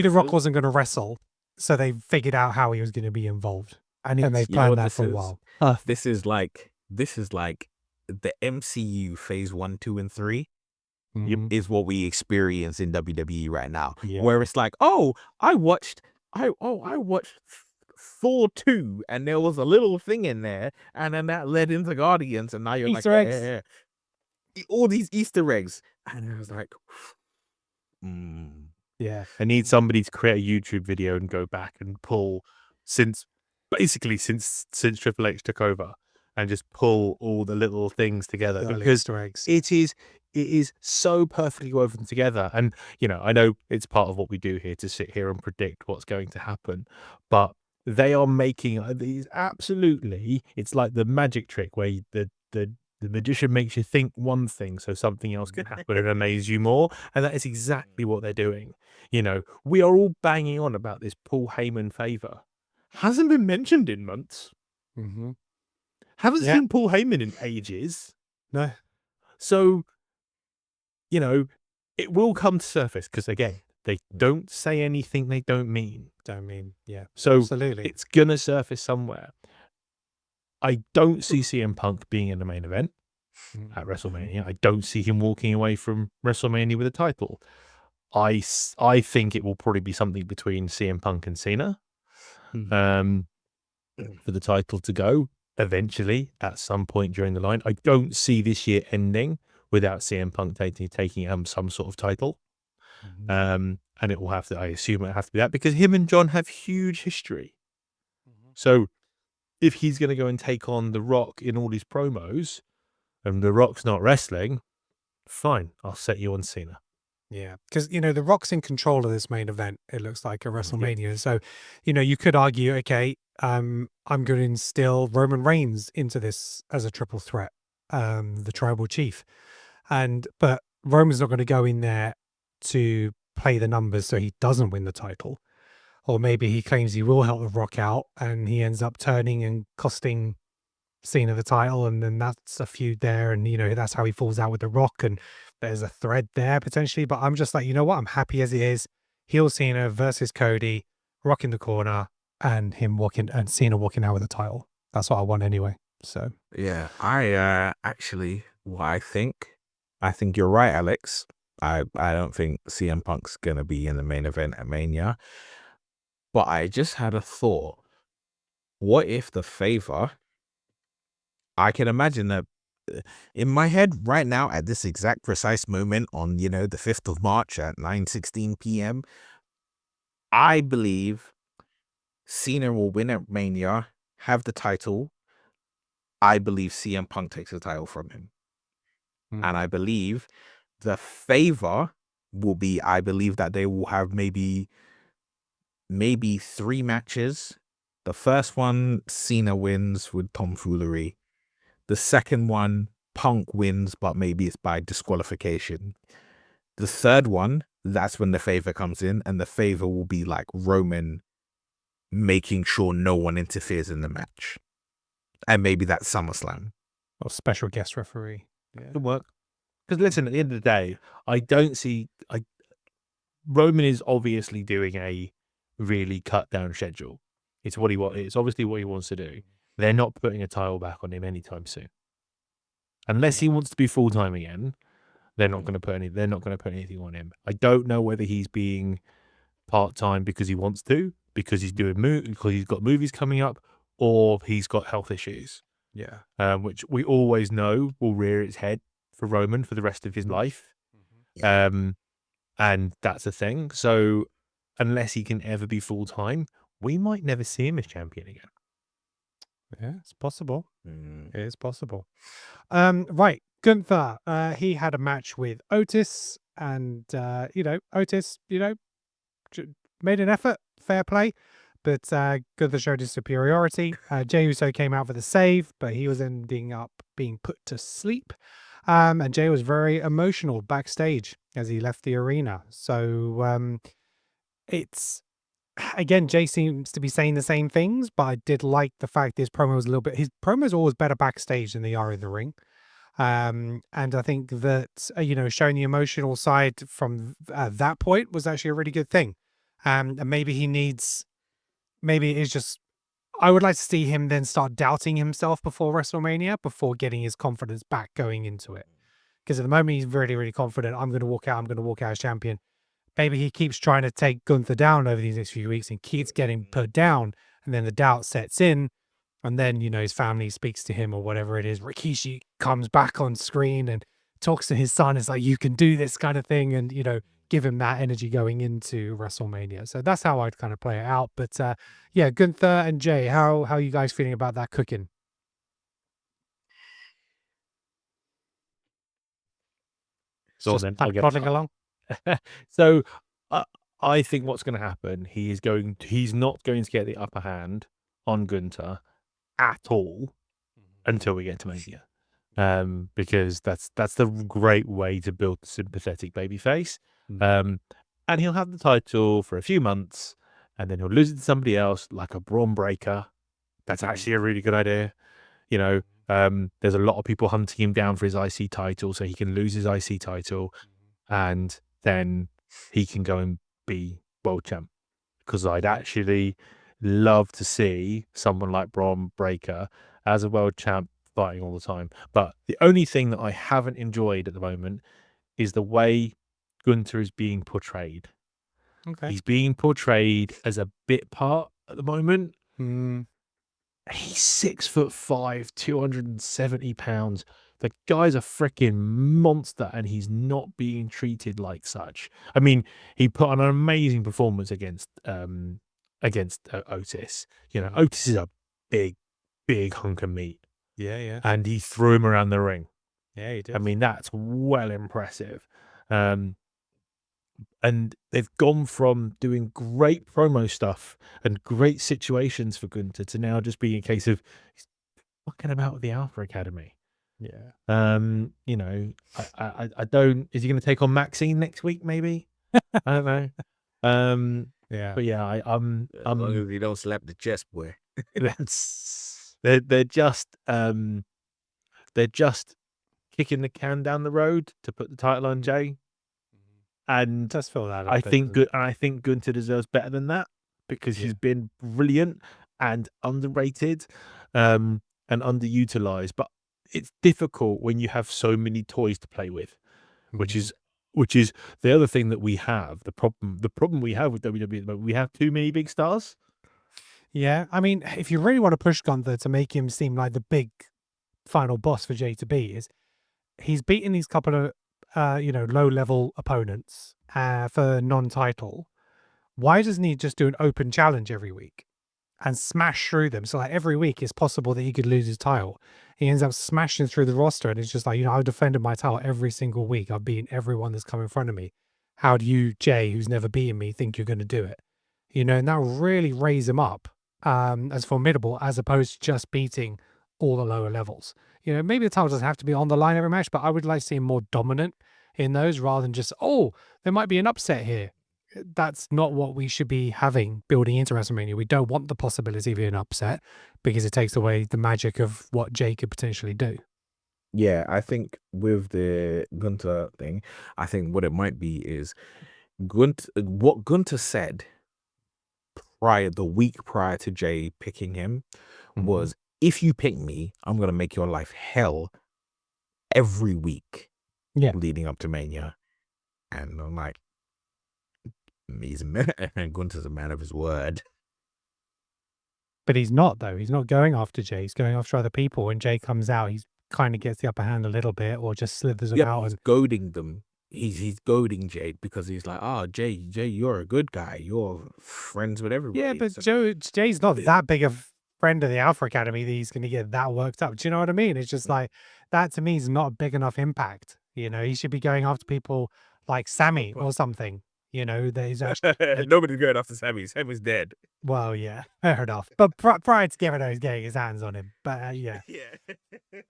Rock wasn't going to wrestle, so they figured out how he was going to be involved, and they've planned that for a while. This is like the MCU phase 1, 2, and 3. Is what we experience in WWE right now, where it's like, I watched Thor 2, and there was a little thing in there, and then that led into Guardians, and now you're Easter like, eggs. All these Easter eggs, and it was like, I need somebody to create a YouTube video and go back and pull since Triple H took over, and just pull all the little things together, because Easter eggs. It is so perfectly woven together. And, I know it's part of what we do here to sit here and predict what's going to happen, but they are making these absolutely, it's like the magic trick where the magician makes you think one thing so something else can happen and amaze you more. And that is exactly what they're doing. We are all banging on about this Paul Heyman favor. Hasn't been mentioned in months. Haven't seen Paul Heyman in ages. No. So, it will come to surface, because again, they don't say anything they don't mean. So absolutely, it's gonna surface somewhere. I don't see CM Punk being in the main event at WrestleMania. I don't see him walking away from WrestleMania with a title. I think it will probably be something between CM Punk and Cena for the title to go eventually at some point during the line. I don't see this year ending without CM Punk taking some sort of title. And it will have to, I assume it has to be that, because him and John have huge history. So if he's going to go and take on The Rock in all these promos and The Rock's not wrestling, fine, I'll set you on Cena. Yeah, because, The Rock's in control of this main event, it looks like, at WrestleMania. So, you could argue, okay, I'm going to instill Roman Reigns into this as a triple threat, the tribal chief. But Roman's not going to go in there to play the numbers so he doesn't win the title. Or maybe he claims he will help The Rock out and he ends up turning and costing Cena the title, and then that's a feud there, and that's how he falls out with The Rock, and there's a thread there potentially. But I'm just like, you know what, I'm happy as it is. Heel Cena versus Cody, Rock in the corner, and Cena walking out with the title. That's what I want anyway. So Yeah, I actually, what I think you're right, Alex. I don't think CM Punk's gonna be in the main event at Mania, but I just had a thought. What if the favor? I can imagine that in my head right now at this exact precise moment on, the 5th of March at 9:16 p.m., I believe Cena will win at Mania, have the title. I believe CM Punk takes the title from him. And I believe the favor will be, I believe that they will have maybe 3 matches. The first one, Cena wins with tomfoolery. The second one, Punk wins, but maybe it's by disqualification. The third one, that's when the favor comes in, and the favor will be like Roman making sure no one interferes in the match. And maybe that's SummerSlam. or special guest referee. Yeah. Good work. Because listen, at the end of the day, I don't see... Roman is obviously doing a really cut down schedule. It's what he wants. It's obviously what he wants to do. They're not putting a title back on him anytime soon, unless he wants to be full time again. They're not going to put anything on him. I don't know whether he's being part time because he wants to, because he's because he's got movies coming up, or he's got health issues. Yeah. Which we always know will rear its head for Roman for the rest of his life. And that's a thing. So unless he can ever be full time, we might never see him as champion again. Yeah, it's possible. It is possible. Right, Gunther. He had a match with Otis, and Otis, made an effort, fair play, but Gunther showed his superiority. Jey Uso came out for the save, but he was ending up being put to sleep. And Jey was very emotional backstage as he left the arena. So it's, again, Jey seems to be saying the same things, but I did like the fact his promo was a little bit, his promos are always better backstage than they are in the ring. And I think that, showing the emotional side from that point was actually a really good thing. And maybe it's just, I would like to see him then start doubting himself before WrestleMania, before getting his confidence back going into it. Because at the moment, he's really, really confident. I'm going to walk out as champion. Maybe he keeps trying to take Gunther down over these next few weeks and keeps getting put down. And then the doubt sets in. And then, his family speaks to him or whatever it is. Rikishi comes back on screen and talks to his son. It's like, you can do this kind of thing. And, give him that energy going into WrestleMania. So that's how I'd kind of play it out. But yeah, Gunther and Jey, how are you guys feeling about that cooking? So just then I'll get plodding along. So I think what's going to happen, he's not going to get the upper hand on Gunther at all until we get to Mania. Because that's the great way to build the sympathetic babyface. And he'll have the title for a few months, and then he'll lose it to somebody else, like a Braun Breaker. That's actually a really good idea. There's a lot of people hunting him down for his IC title, so he can lose his IC title, and then he can go and be world champ. Because I'd actually love to see someone like Braun Breaker as a world champ fighting all the time. But the only thing that I haven't enjoyed at the moment is the way Gunther is being portrayed. Okay. He's being portrayed as a bit part at the moment. He's 6'5", 270 pounds, The guy's a freaking monster, and he's not being treated like such. I mean, he put on an amazing performance against Otis. You know, Otis is a big hunk of meat, Yeah. and he threw him around the ring. Yeah, he did. I mean, that's well impressive. And they've gone from doing great promo stuff and great situations for Gunther to now just being a case of he's fucking about with the Alpha Academy. Yeah. You know, I don't. Is he going to take on Maxine next week? Maybe. I don't know. Yeah. But yeah, As long as you don't slap the chest, boy. they're just kicking the can down the road to put the title on Jay. And Just fill that up. I think Gunther deserves better than that because he's been brilliant and underrated, and underutilized. But it's difficult when you have so many toys to play with, which is the other thing that we have. The problem we have with WWE at the moment, we have too many big stars. Yeah, I mean, if you really want to push Gunther to make him seem like the big final boss for Jay to beat, is he's beaten these couple of low-level opponents for non-title. Why doesn't he just do an open challenge every week and smash through them? So like every week it's possible that he could lose his title. He ends up smashing through the roster, and it's just like, I've defended my title every single week. I've beaten everyone that's come in front of me. How do you, Jay, who's never beaten me, think you're going to do it? And that'll really raise him up as formidable, as opposed to just beating all the lower levels. Maybe the title doesn't have to be on the line every match, but I would like to see him more dominant in those rather than just, there might be an upset here. That's not what we should be having building into WrestleMania. We don't want the possibility of an upset because it takes away the magic of what Jay could potentially do. Yeah, I think with the Gunther thing, I think what it might be is what Gunther said the week prior to Jay picking him was, if you pick me, I'm going to make your life hell every week leading up to Mania. And I'm like, Gunther's a man of his word. But he's not, though. He's not going after Jay. He's going after other people. When Jay comes out, he's kind of gets the upper hand a little bit, or just slithers them out. He's goading them. He's goading Jay because he's like, Jay, you're a good guy. You're friends with everybody. Yeah, but Jay's not that big a friend of the Alpha Academy that he's going to get that worked up. Do you know what I mean? It's just like, that to me is not a big enough impact. He should be going after people like Sammy or something. That he's actually... Nobody's going after Sammy. Sammy's dead. Well, yeah, fair enough. But prior to getting his hands on him. But yeah.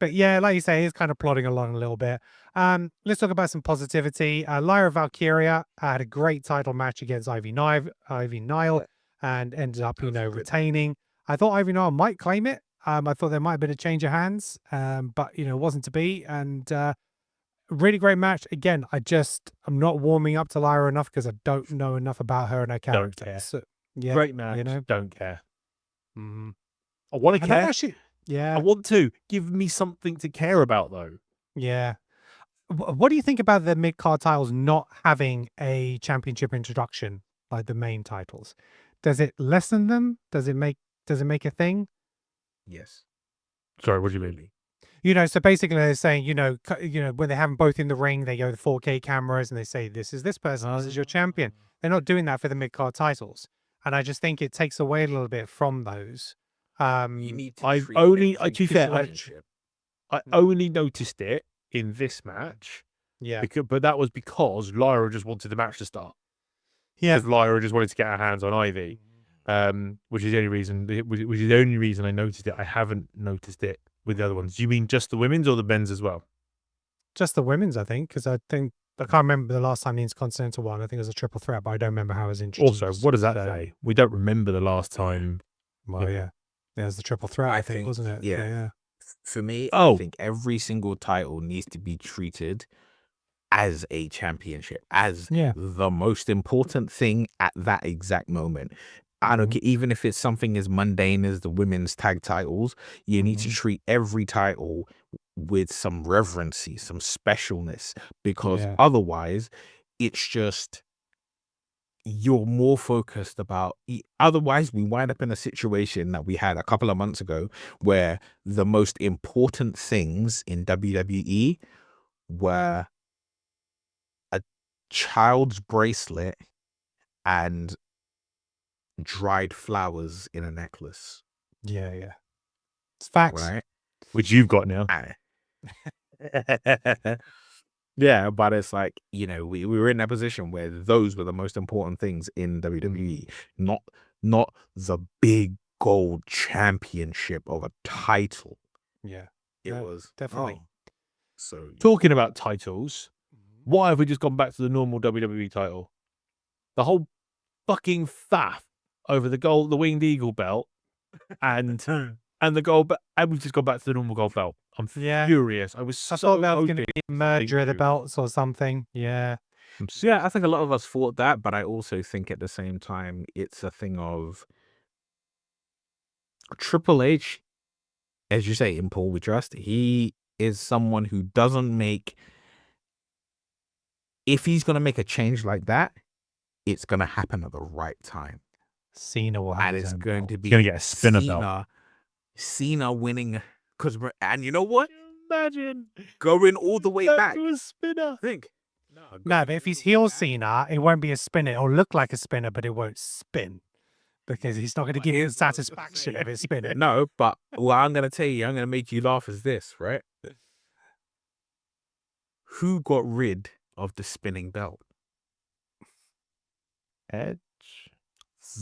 But yeah, like you say, he's kind of plodding along a little bit. Let's talk about some positivity. Lyra Valkyria had a great title match against Ivy Nile and ended up, retaining. I thought Ivy Nile might claim it. I thought there might have been a change of hands, but, wasn't to be. And really great match. Again, I'm not warming up to Lyra enough because I don't know enough about her and her character. Don't care. So, yeah, Great match. Don't care. Mm-hmm. I want to care. Yeah. I want to. Give me something to care about, though. Yeah. What do you think about the mid-card titles not having a championship introduction like the main titles? Does it lessen them? Does it make a thing? Yes. Sorry, what do you mean? So basically they're saying, when they have them both in the ring, they go to 4K cameras and they say, this is this person, this is your champion. They're not doing that for the mid-card titles. And I just think it takes away a little bit from those. You need to I only noticed it in this match. Yeah. But that was because Lyra just wanted the match to start. Yeah. Because Lyra just wanted to get her hands on Ivy. Which is the only reason I noticed it. I haven't noticed it with the other ones. Do you mean just the women's or the men's as well? Just the women's, I think, because I can't remember the last time the Intercontinental one. I think it was a triple threat, but I don't remember how it was introduced. Also, what does that say? We don't remember the last time. Well, yeah. It was the triple threat, I think, wasn't it? Yeah. For me, I think every single title needs to be treated as a championship, as the most important thing at that exact moment. I don't care, even if it's something as mundane as the women's tag titles, you need to treat every title with some reverency, some specialness, because otherwise it's just you're more focused about. Otherwise, we wind up in a situation that we had a couple of months ago where the most important things in WWE were a child's bracelet and dried flowers in a necklace, Yeah. It's facts. right? Which you've got now. Yeah, but it's like, we were in that position where those were the most important things in WWE, not the big gold championship of a title. Yeah. It No, was definitely. So Talking about titles, why have we just gone back to the normal WWE title? The whole fucking faff over the winged eagle belt and the gold belt, and we've just gone back to the normal gold belt. I'm furious. I was I so thought that was going to hoping be a merger of the do. belts or something. Yeah. yeah, I think a lot of us thought that, but I also think at the same time it's a thing of Triple H, as you say, in Paul We Trust. He is someone who doesn't make. If he's going to make a change like that, it's going to happen at the right time. Cena will have And his it's own going belt. to be He's gonna get a spinner belt. Cena winning. And you know what? Imagine Going all the way back. to a spinner. Think. No, but if he's heel Cena, it won't be a spinner. It'll look like a spinner, but it won't spin. Because he's not going to give you the satisfaction of it spinning. No, but what I'm going to tell you, I'm going to make you laugh is this, right? Who got rid of the spinning belt? Edge.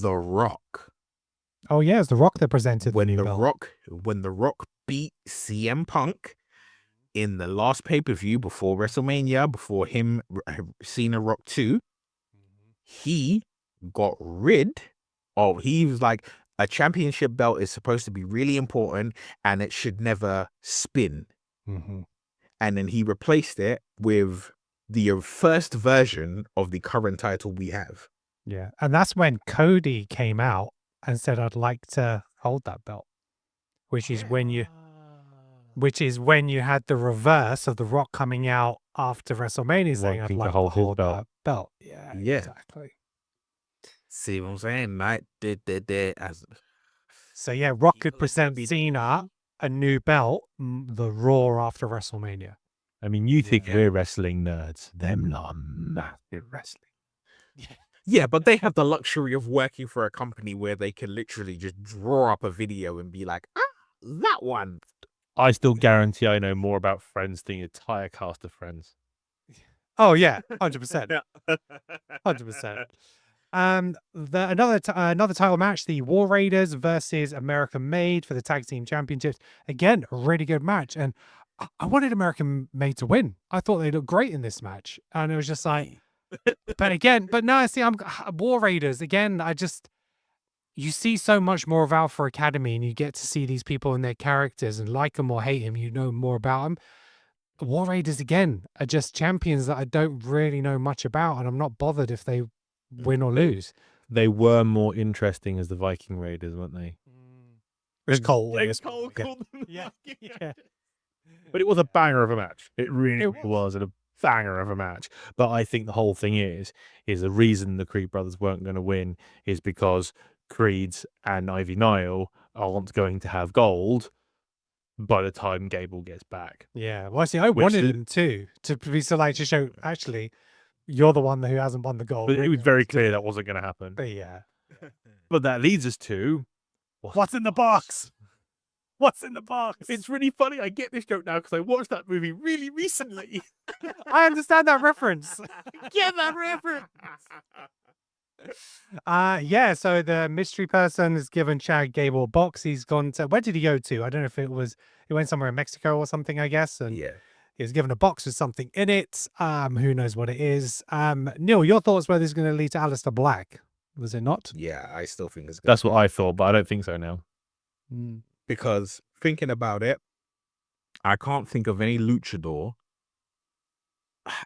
The Rock. Oh, yeah, it's The Rock that presented the When new the belt. Rock beat CM Punk in the last pay-per-view before WrestleMania, before him, Cena Rock 2, he got rid of, he was like, a championship belt is supposed to be really important and it should never spin. Mm-hmm. And then he replaced it with the first version of the current title we have. Yeah. And that's when Cody came out and said, I'd like to hold that belt. Which is when you had the reverse of The Rock coming out after WrestleMania saying, I'd Wanting to like to hold his hold belt. that belt. Yeah, Yeah. exactly. See what I'm saying? Like, So yeah, Rock could present Cena a new belt, the Raw after WrestleMania. I mean, you think Yeah. we're wrestling nerds. Them lot massive wrestling. Yeah, but they have the luxury of working for a company where they can literally just draw up a video and be like, that one. I still guarantee I know more about Friends than the entire cast of Friends. Oh yeah, 100%. 100%. Another title match, the War Raiders versus American Made for the Tag Team Championships. Again, a really good match, and I wanted American Made to win. I thought they looked great in this match, and it was just like, but no, see, I'm War Raiders again. You see so much more of Alpha Academy, and you get to see these people and their characters, and like them or hate them, you know more about them. War Raiders again are just champions that I don't really know much about, and I'm not bothered if they win or lose. They were more interesting as the Viking Raiders, weren't they? It's Cole. Yeah. But it was a banger of a match. It really was a banger of a match. But I think the whole thing is the reason the Creed brothers weren't going to win is because Creed's and Ivy Nile aren't going to have gold by the time Gable gets back. Yeah. Well, see, I wanted him to be so like to show actually you're the one who hasn't won the gold. But it was very clear that wasn't going to happen. But yeah. But that leads us to What's in the box? What's in the box? It's really funny. I get this joke now because I watched that movie really recently. I understand that reference. Get that reference. Yeah, so the mystery person has given Chad Gable a box. He's gone to, where did he go to? I don't know if he went somewhere in Mexico or something, I guess. And Yeah. he was given a box with something in it. Who knows what it is. Neil, your thoughts were this is going to lead to Aleister Black. Was it not? Yeah, I still think it's good. That's what I thought, but I don't think so now. Because thinking about it, I can't think of any luchador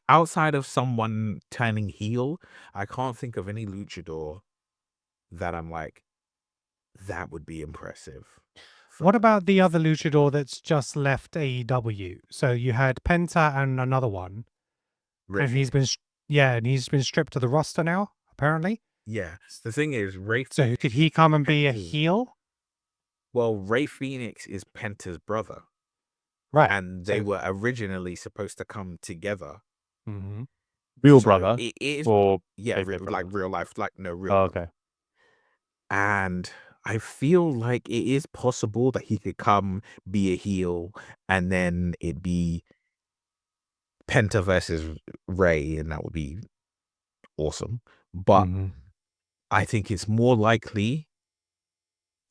outside of someone turning heel. I can't think of any luchador that I'm like, that would be impressive. What about the other luchador that's just left AEW? So you had Penta and another one. Rick? And he's been stripped to the roster now, apparently. Yeah. The thing is, So could he come and be a heel? Well, Ray Phoenix is Penta's brother, Right. and they were originally supposed to come together. Mm-hmm. Real So brother, it is, or yeah, favourite brother? like real life, like no real. Oh, brother. okay. And I feel like it is possible that he could come, be a heel, and then it'd be Penta versus Ray, and that would be awesome. But Mhm. I think it's more likely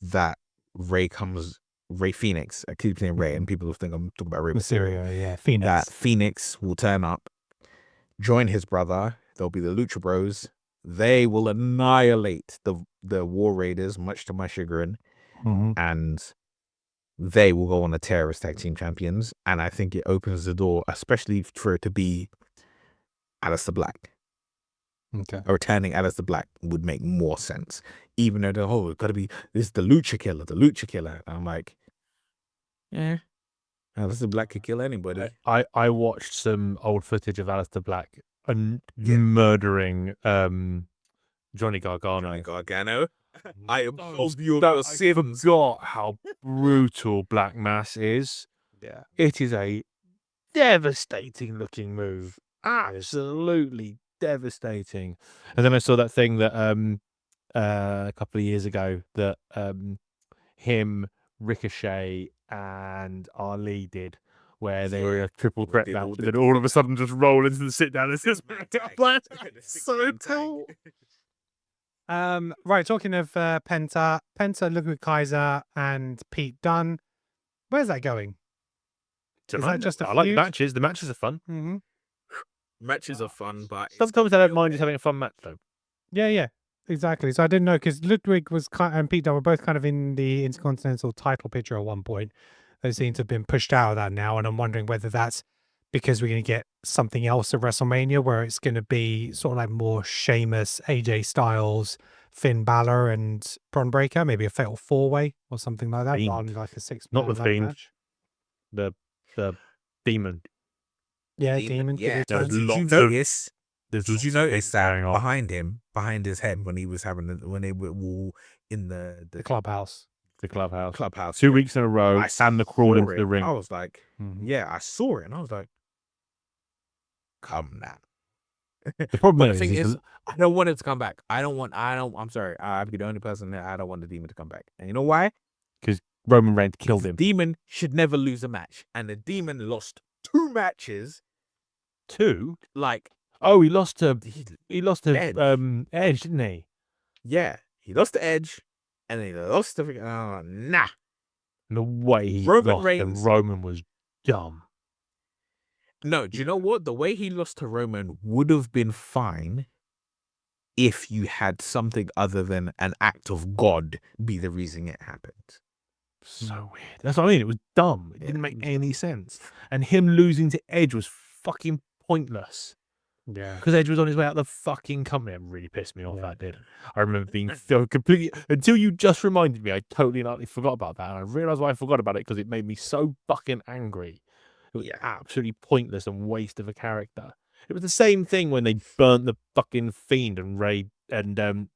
that Ray Phoenix. I keep saying Ray, and people think I'm talking about Ray Mysterio. Mysterio, yeah, Phoenix. That Phoenix will turn up, join his brother. There'll be the Lucha Bros. They will annihilate the War Raiders, much to my chagrin, Mhm. and they will go on a tear as tag team champions. And I think it opens the door, especially for it to be Aleister Black. Okay. A returning Aleister Black would make more sense, even though it's got to be this is the Lucha Killer. I'm like, yeah, Aleister Black could kill anybody. I watched some old footage of Aleister Black and murdering Johnny Gargano. Gargano. I absolve you of I your sins. forgot how brutal Black Mass is. Yeah. It is a devastating looking move. Absolutely devastating. And then I saw that thing that a couple of years ago that him, Ricochet, and Ali did, where they were in a triple threat did match, all and the- then all of a sudden just roll into the sit down. It's just so tag. cool. Right, talking of Penta, Ludwig Kaiser and Pete Dunne. Where's that going? Is that just a I like the feud? matches. The matches are fun. Mm-hmm. Matches are fun, but Sometimes I don't mind just having a fun match though. Yeah, exactly. So I didn't know because Ludwig and Pete Dunne were both kind of in the Intercontinental title picture at one point. They seem to have been pushed out of that now, and I'm wondering whether that's because we're going to get something else at WrestleMania where it's going to be sort of like more Sheamus, AJ Styles, Finn Balor, and Bron Breakker, maybe a fatal 4-way or something like that, Fiend. rather than like a 6-man Not the ladder Fiend. match. The demon. Yeah, Demon, Demon. yeah. Could return. There's Did you lots notice? There's Did you lots of notice things that going on. behind his head when he was having when they were all in the The clubhouse. The clubhouse. clubhouse 2 weeks in a row, and the crawl saw into the it. ring. I was like, Mhm. yeah, I saw it, and I was like, come now. The problem But the thing is is, I don't want it to come back. I'm sorry. I'd be the only person that I don't want the demon to come back. And you know why? Roman Reigns killed The him. demon should never lose a match. And the demon lost 2 matches. 2? Like, Oh, he lost to Edge. Edge, didn't he? yeah, he lost to Edge, and then he lost to nah. And the way he Roman lost Reigns- and Roman was dumb. No, do you know what? The way he lost to Roman would have been fine if you had something other than an act of God be the reason it happened. So weird. That's what I mean. It was dumb. It didn't make any sense. And him losing to Edge was fucking pointless. Yeah. Because Edge was on his way out the fucking company. It really pissed me off, that did. I remember being so completely... Until you just reminded me, I totally and utterly forgot about that. And I realised why I forgot about it because it made me so fucking angry. It was absolutely pointless and waste of a character. It was the same thing when they burnt the fucking Fiend and Ray and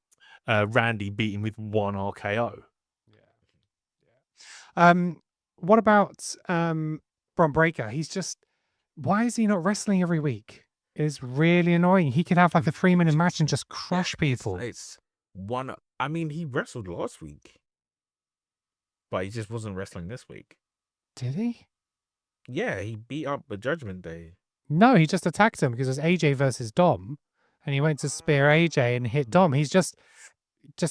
Randy beat him with 1 RKO. What about Bron Breakker? He's just, why is he not wrestling every week? It's really annoying. He could have like a 3-minute match and just crush people. It's one. I mean, he wrestled last week, but he just wasn't wrestling this week. Did he? Yeah, he beat up the Judgment Day. No, he just attacked him because it was AJ versus Dom, and he went to spear AJ and hit Dom. He's just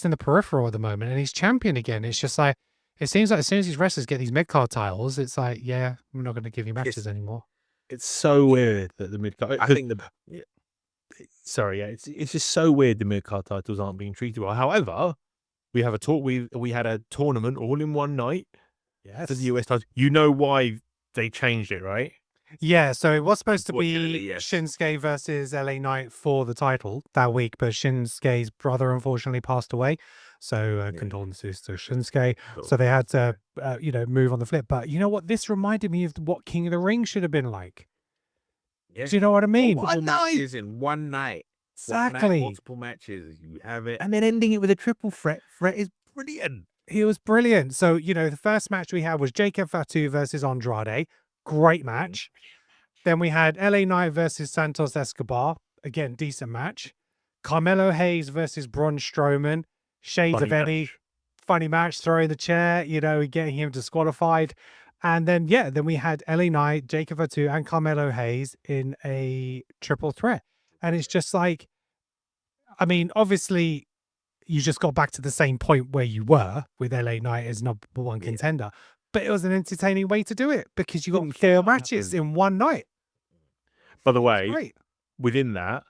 in the peripheral at the moment, and he's champion again. It's just like, it seems like as soon as these wrestlers get these mid-card titles, it's like, yeah, we're not going to give you matches anymore. It's so weird that the mid-card... I think it's just so weird the mid-card titles aren't being treated well. However, we have we had a tournament all in one night for the US titles. You know why they changed it, right? Yeah, so it was supposed to be Unfortunately, yes. Shinsuke versus LA Knight for the title that week, but Shinsuke's brother unfortunately passed away. So condolences to Shinsuke. So they had to, move on the flip. But you know what? This reminded me of what King of the Ring should have been like. Yeah. Do you know what I mean? One night is in one night. Exactly. Multiple matches, you have it, and then ending it with a triple threat. Threat is brilliant. He was brilliant. So, the first match we had was Jacob Fatu versus Andrade. Great match. Then we had LA Knight versus Santos Escobar. Again, decent match. Carmelo Hayes versus Braun Strowman. Shades of Eddie. Funny match, throwing the chair, getting him disqualified. And then, then we had LA Knight, Jacob Fatu, and Carmelo Hayes in a triple threat. And it's just like, obviously, you just got back to the same point where you were with LA Knight as number one contender. But it was an entertaining way to do it because you got 4 matches in one night. By the way, Great. within that,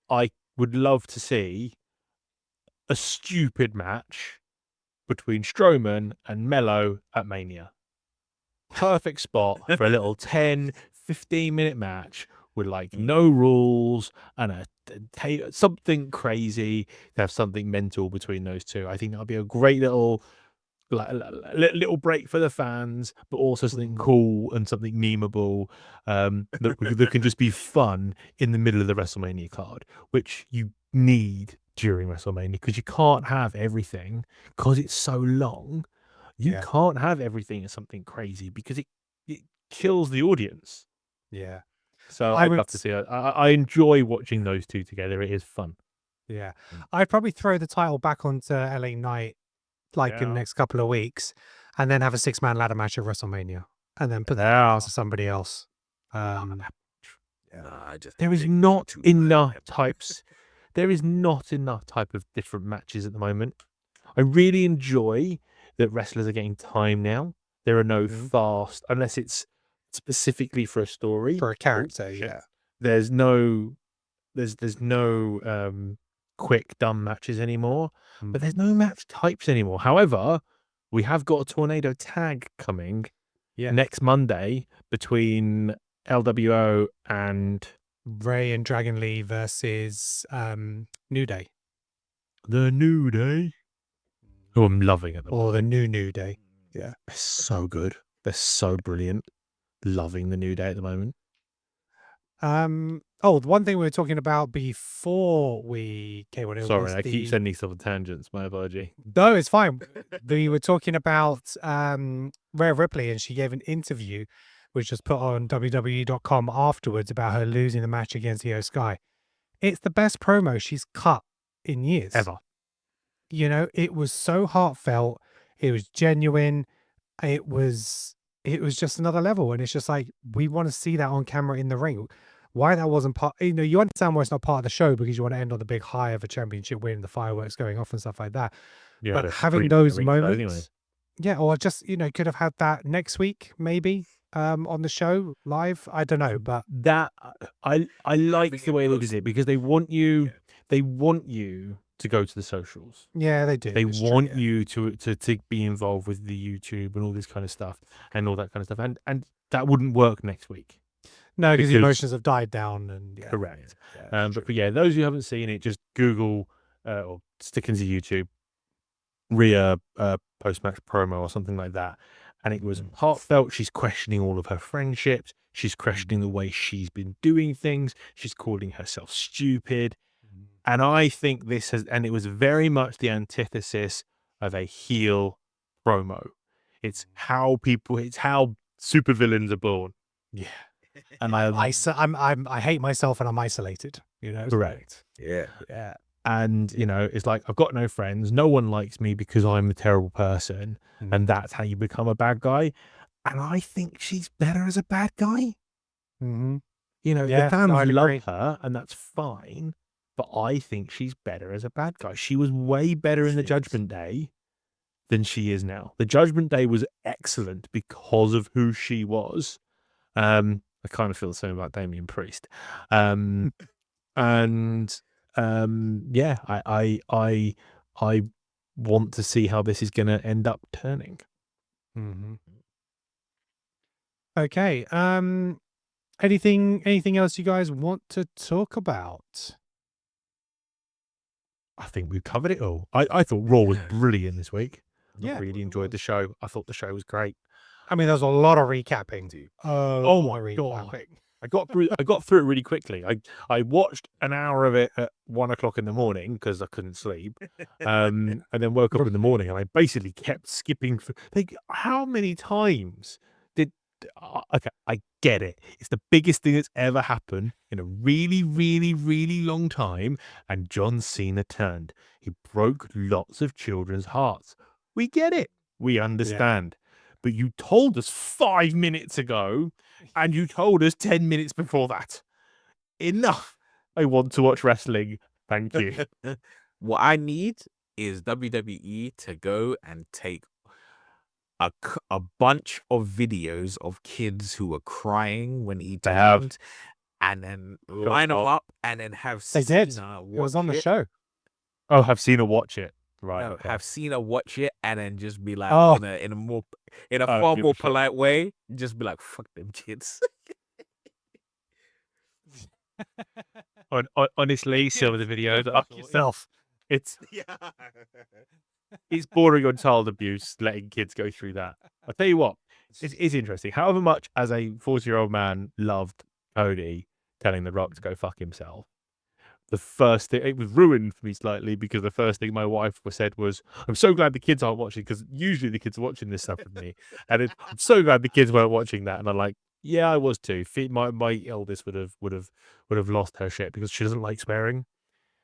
I would love to see a stupid match between Strowman and Mello at Mania. Perfect spot for a little 10, 15-minute match with no rules and something crazy to have something mental between those two. I think that would be a great little break for the fans, but also something cool and something memeable that can just be fun in the middle of the WrestleMania card, which you need during WrestleMania because you can't have everything because it's so long. You can't have everything as something crazy because it kills the audience. Yeah. So I'd love to see it. I enjoy watching those two together. It is fun. Yeah. I'd probably throw the title back onto LA Knight in the next couple of weeks and then have a 6-man ladder match at WrestleMania and then put that out to somebody else. There is not enough types. There is not enough type of different matches at the moment. I really enjoy that wrestlers are getting time now. There are no fast, unless it's specifically for a story. For a character, yeah. There's no quick dumb matches anymore, but there's no match types anymore. However, we have got a tornado tag coming next Monday between LWO and Ray and Dragon Lee versus New Day. The New Day. Oh, I'm loving it. Or the New Day. Yeah. They're so good. They're so brilliant. Loving the New Day at the moment. The one thing we were talking about before we came on. Sorry, I keep sending stuff on tangents. My apology. No, it's fine. We were talking about Rhea Ripley, and she gave an interview, which was put on WWE.com afterwards about her losing the match against Io Sky. It's the best promo she's cut in years. Ever. It was so heartfelt. It was genuine. It was just another level. And it's just like, we want to see that on camera in the ring. Why that wasn't part, you understand why it's not part of the show because you want to end on the big high of a championship win, the fireworks going off and stuff like that. Yeah, but having those moments, anyway. Or just, could have had that next week, maybe, on the show live. I don't know, but that I like the way they did it because they want you to go to the socials. Yeah, they do. They want you to be involved with the YouTube and all this kind of stuff and all that kind of stuff. And that wouldn't work next week. No, because the emotions have died down. And correct. But those who haven't seen it, just Google or stick into YouTube Rhea post-match promo or something like that. And it was heartfelt. She's questioning all of her friendships. She's questioning the way she's been doing things. She's calling herself stupid. And I think it was very much the antithesis of a heel promo. It's how supervillains are born. Yeah. And I hate myself and I'm isolated, Correct. Yeah. Yeah. And, it's like, I've got no friends. No one likes me because I'm a terrible person. And that's how you become a bad guy. And I think she's better as a bad guy. Mm-hmm. The fans love her and that's fine. But I think she's better as a bad guy. She was way better in the Judgment Day than she is now. The Judgment Day was excellent because of who she was. I kind of feel the same about Damian Priest. I want to see how this is going to end up turning. Mm-hmm. Okay. Anything else you guys want to talk about? I think we've covered it all. I thought Raw was brilliant this week. Yeah. I really enjoyed the show. I thought the show was great. I mean, there's a lot of recapping. Oh my God. I got through it really quickly. I watched an hour of it at 1 o'clock in the morning because I couldn't sleep. And then woke up in the morning and I basically kept skipping through. Like, how many times did okay, I get it. It's the biggest thing that's ever happened in a really, really, really long time. And John Cena turned. He broke lots of children's hearts. We get it. We understand. But you told us 5 minutes ago, and you told us 10 minutes before that. Enough. I want to watch wrestling. Thank you. What I need is WWE to go and take a bunch of videos of kids who were crying when he They have. turned, and then line them up, and then have They did. Cena It was watch on the it. show. Oh, have Cena watch it. Right. No, okay. have Cena watch it, and then just be like, Oh. in a far yeah, more for sure. polite way, just be like, "Fuck them kids." Honestly, some of the videos, Fuck yourself. It's Yeah. it's bordering on child abuse, letting kids go through that. I'll tell you what, it is interesting. However much as a 40-year-old man loved Cody telling The Rock to go fuck himself, the first thing, it was ruined for me slightly because the first thing my wife said was, I'm so glad the kids aren't watching, because usually the kids are watching this stuff with me. And I'm so glad the kids weren't watching that. And I'm like, yeah, I was too. My eldest would have lost her shit because she doesn't like swearing.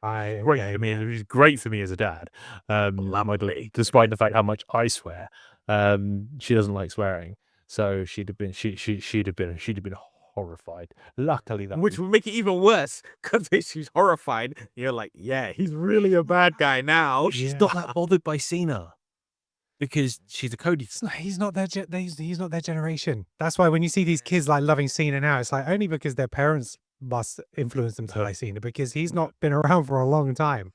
Great. I mean, it was great for me as a dad. Despite the fact how much I swear, she doesn't like swearing. So she'd have been horrified. Luckily, that Which would make it even worse because she's horrified. You're like, yeah, he's really a bad guy now. she's not that bothered by Cena because she's a Cody. He's not their he's not their generation. That's why when you see these kids like loving Cena now, it's like only because their parents must influence them to like Cena, because he's not been around for a long time,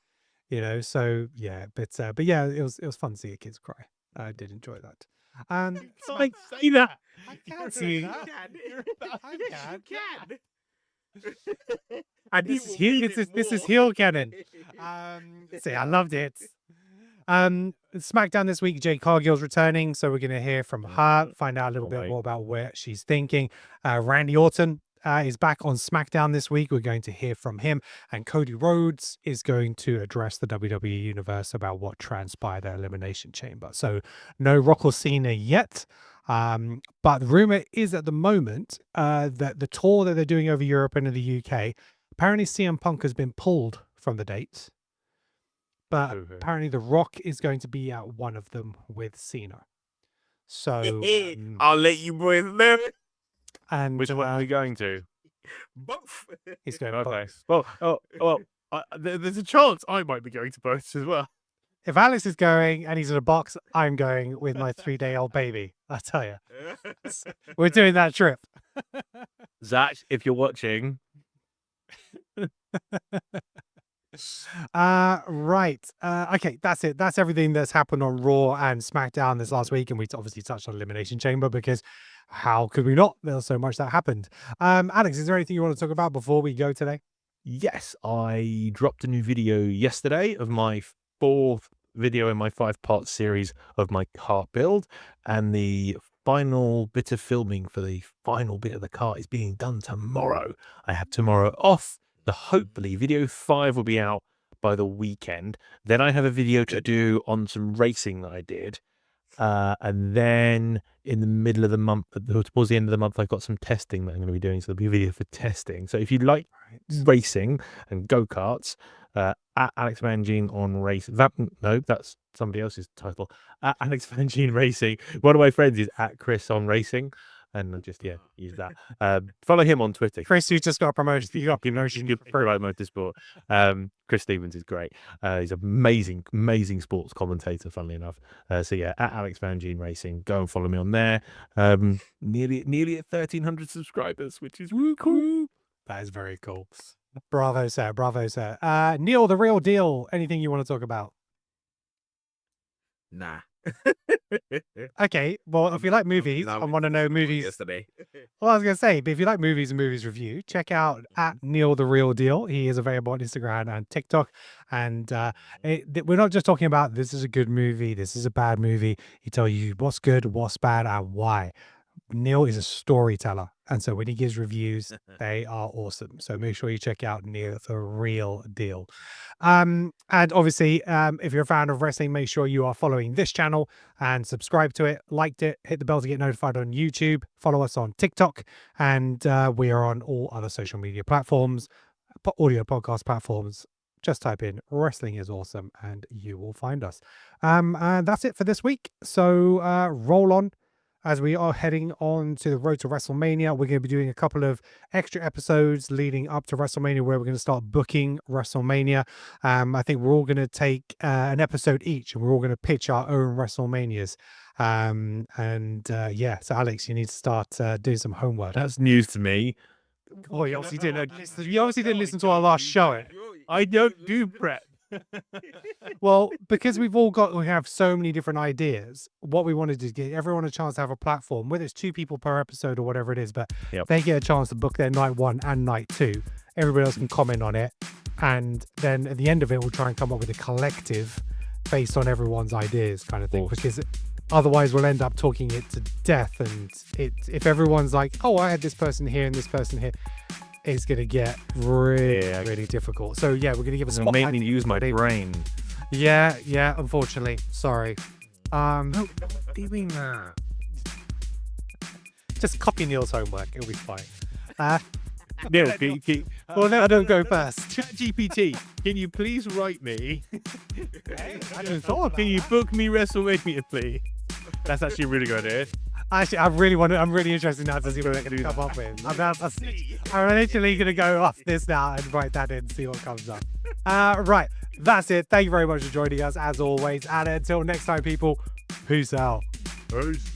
you know. So yeah, but yeah, it was fun to see kids cry. I did enjoy that. And Like, say that. I can't see that. I can. And this is heel canon. See, I loved it. SmackDown this week, Jade Cargill's returning, so we're going to hear from her, find out a little bit more about where she's thinking. Randy Orton is back on SmackDown this week. We're going to hear from him, and Cody Rhodes is going to address the WWE universe about what transpired at Elimination Chamber. So no Rock or Cena yet. But the rumor is at the moment that the tour that they're doing over Europe and in the UK, apparently CM Punk has been pulled from the dates. But apparently The Rock is going to be at one of them with Cena. So I'll let you boys know. and Which one are we going to? Both. he's going Okay. both. Well, there's a chance I might be going to both as well. If Alex is going and he's in a box, I'm going with my 3-day-old baby. I tell you, we're doing that trip. Zach, if you're watching, Right. Okay, that's it. That's everything that's happened on Raw and SmackDown this last week, and we obviously touched on Elimination Chamber because how could we not? There's so much that happened. Alex, is there anything you want to talk about before we go today? yes, I dropped a new video yesterday of my 4th video in my 5-part series of my car build, and the final bit of filming for the final bit of the car is being done tomorrow. I have tomorrow off. So hopefully video 5 will be out by the weekend. Then I have a video to do on some racing that I did. And then in the middle of the month, towards the end of the month, I've got some testing that I'm going to be doing. So there'll be a video for testing. So if you like racing and go-karts, at Alex Mangine on race. That's somebody else's title. At Alex Mangine Racing. One of my friends is at Chris on Racing. And I'll just use that. Follow him on Twitter. Chris, you just got a promotion. You got a promotion. Good for about motorsport. Chris Stevens is great. He's an amazing sports commentator, funnily enough. So yeah, at Alex Mangine Racing, go and follow me on there. Nearly at 1,300 subscribers, which is woo cool. That is very cool. Bravo, sir. Bravo, sir. Neil, the real deal. Anything you want to talk about? Nah. Okay, well, if you like movies, I want to know movies. Yesterday. Well, I was going to say, but if you like movies and movies review, check out at Neil the Real Deal. He is available on Instagram and TikTok. And we're not just talking about this is a good movie, this is a bad movie. He tells you what's good, what's bad, and why. Neil is a storyteller. And so when he gives reviews, they are awesome. So make sure you check out Neil, the real deal. And obviously, if you're a fan of wrestling, make sure you are following this channel and subscribe to it, liked it, hit the bell to get notified on YouTube, follow us on TikTok, and we are on all other social media platforms, audio podcast platforms. Just type in Wrestling is Awesome and you will find us. And that's it for this week. So roll on as we are heading on to the road to WrestleMania. We're going to be doing a couple of extra episodes leading up to WrestleMania where we're going to start booking WrestleMania. I think we're all going to take an episode each and we're all going to pitch our own WrestleManias. Yeah, so Alex, you need to start doing some homework. That's news to me. Oh, you obviously didn't listen to our last show. I don't do prep. Well, because we have so many different ideas, what we wanted to give everyone a chance to have a platform, whether it's 2 people per episode or whatever it is, but they get a chance to book their night 1 and night 2. Everybody else can comment on it. And then at the end of it, we'll try and come up with a collective based on everyone's ideas kind of thing, because otherwise we'll end up talking it to death. And if everyone's like, oh, I had this person here and this person here, it's going to get really difficult. So yeah, we're going to give a spot. Make me use my brain. Yeah, unfortunately. Sorry. No, doing that. Just copy Neil's homework. It'll be fine. Neil, Well, no, I don't go first. ChatGPT, can you please write me? I didn't thought about Can you book me WrestleMania, please? That's actually a really good idea. Actually, I'm really interested now to see what they're going to come up with. I'm literally going to go off this now and write that in and see what comes up. Right, that's it. Thank you very much for joining us, as always. And until next time, people, peace out. Peace.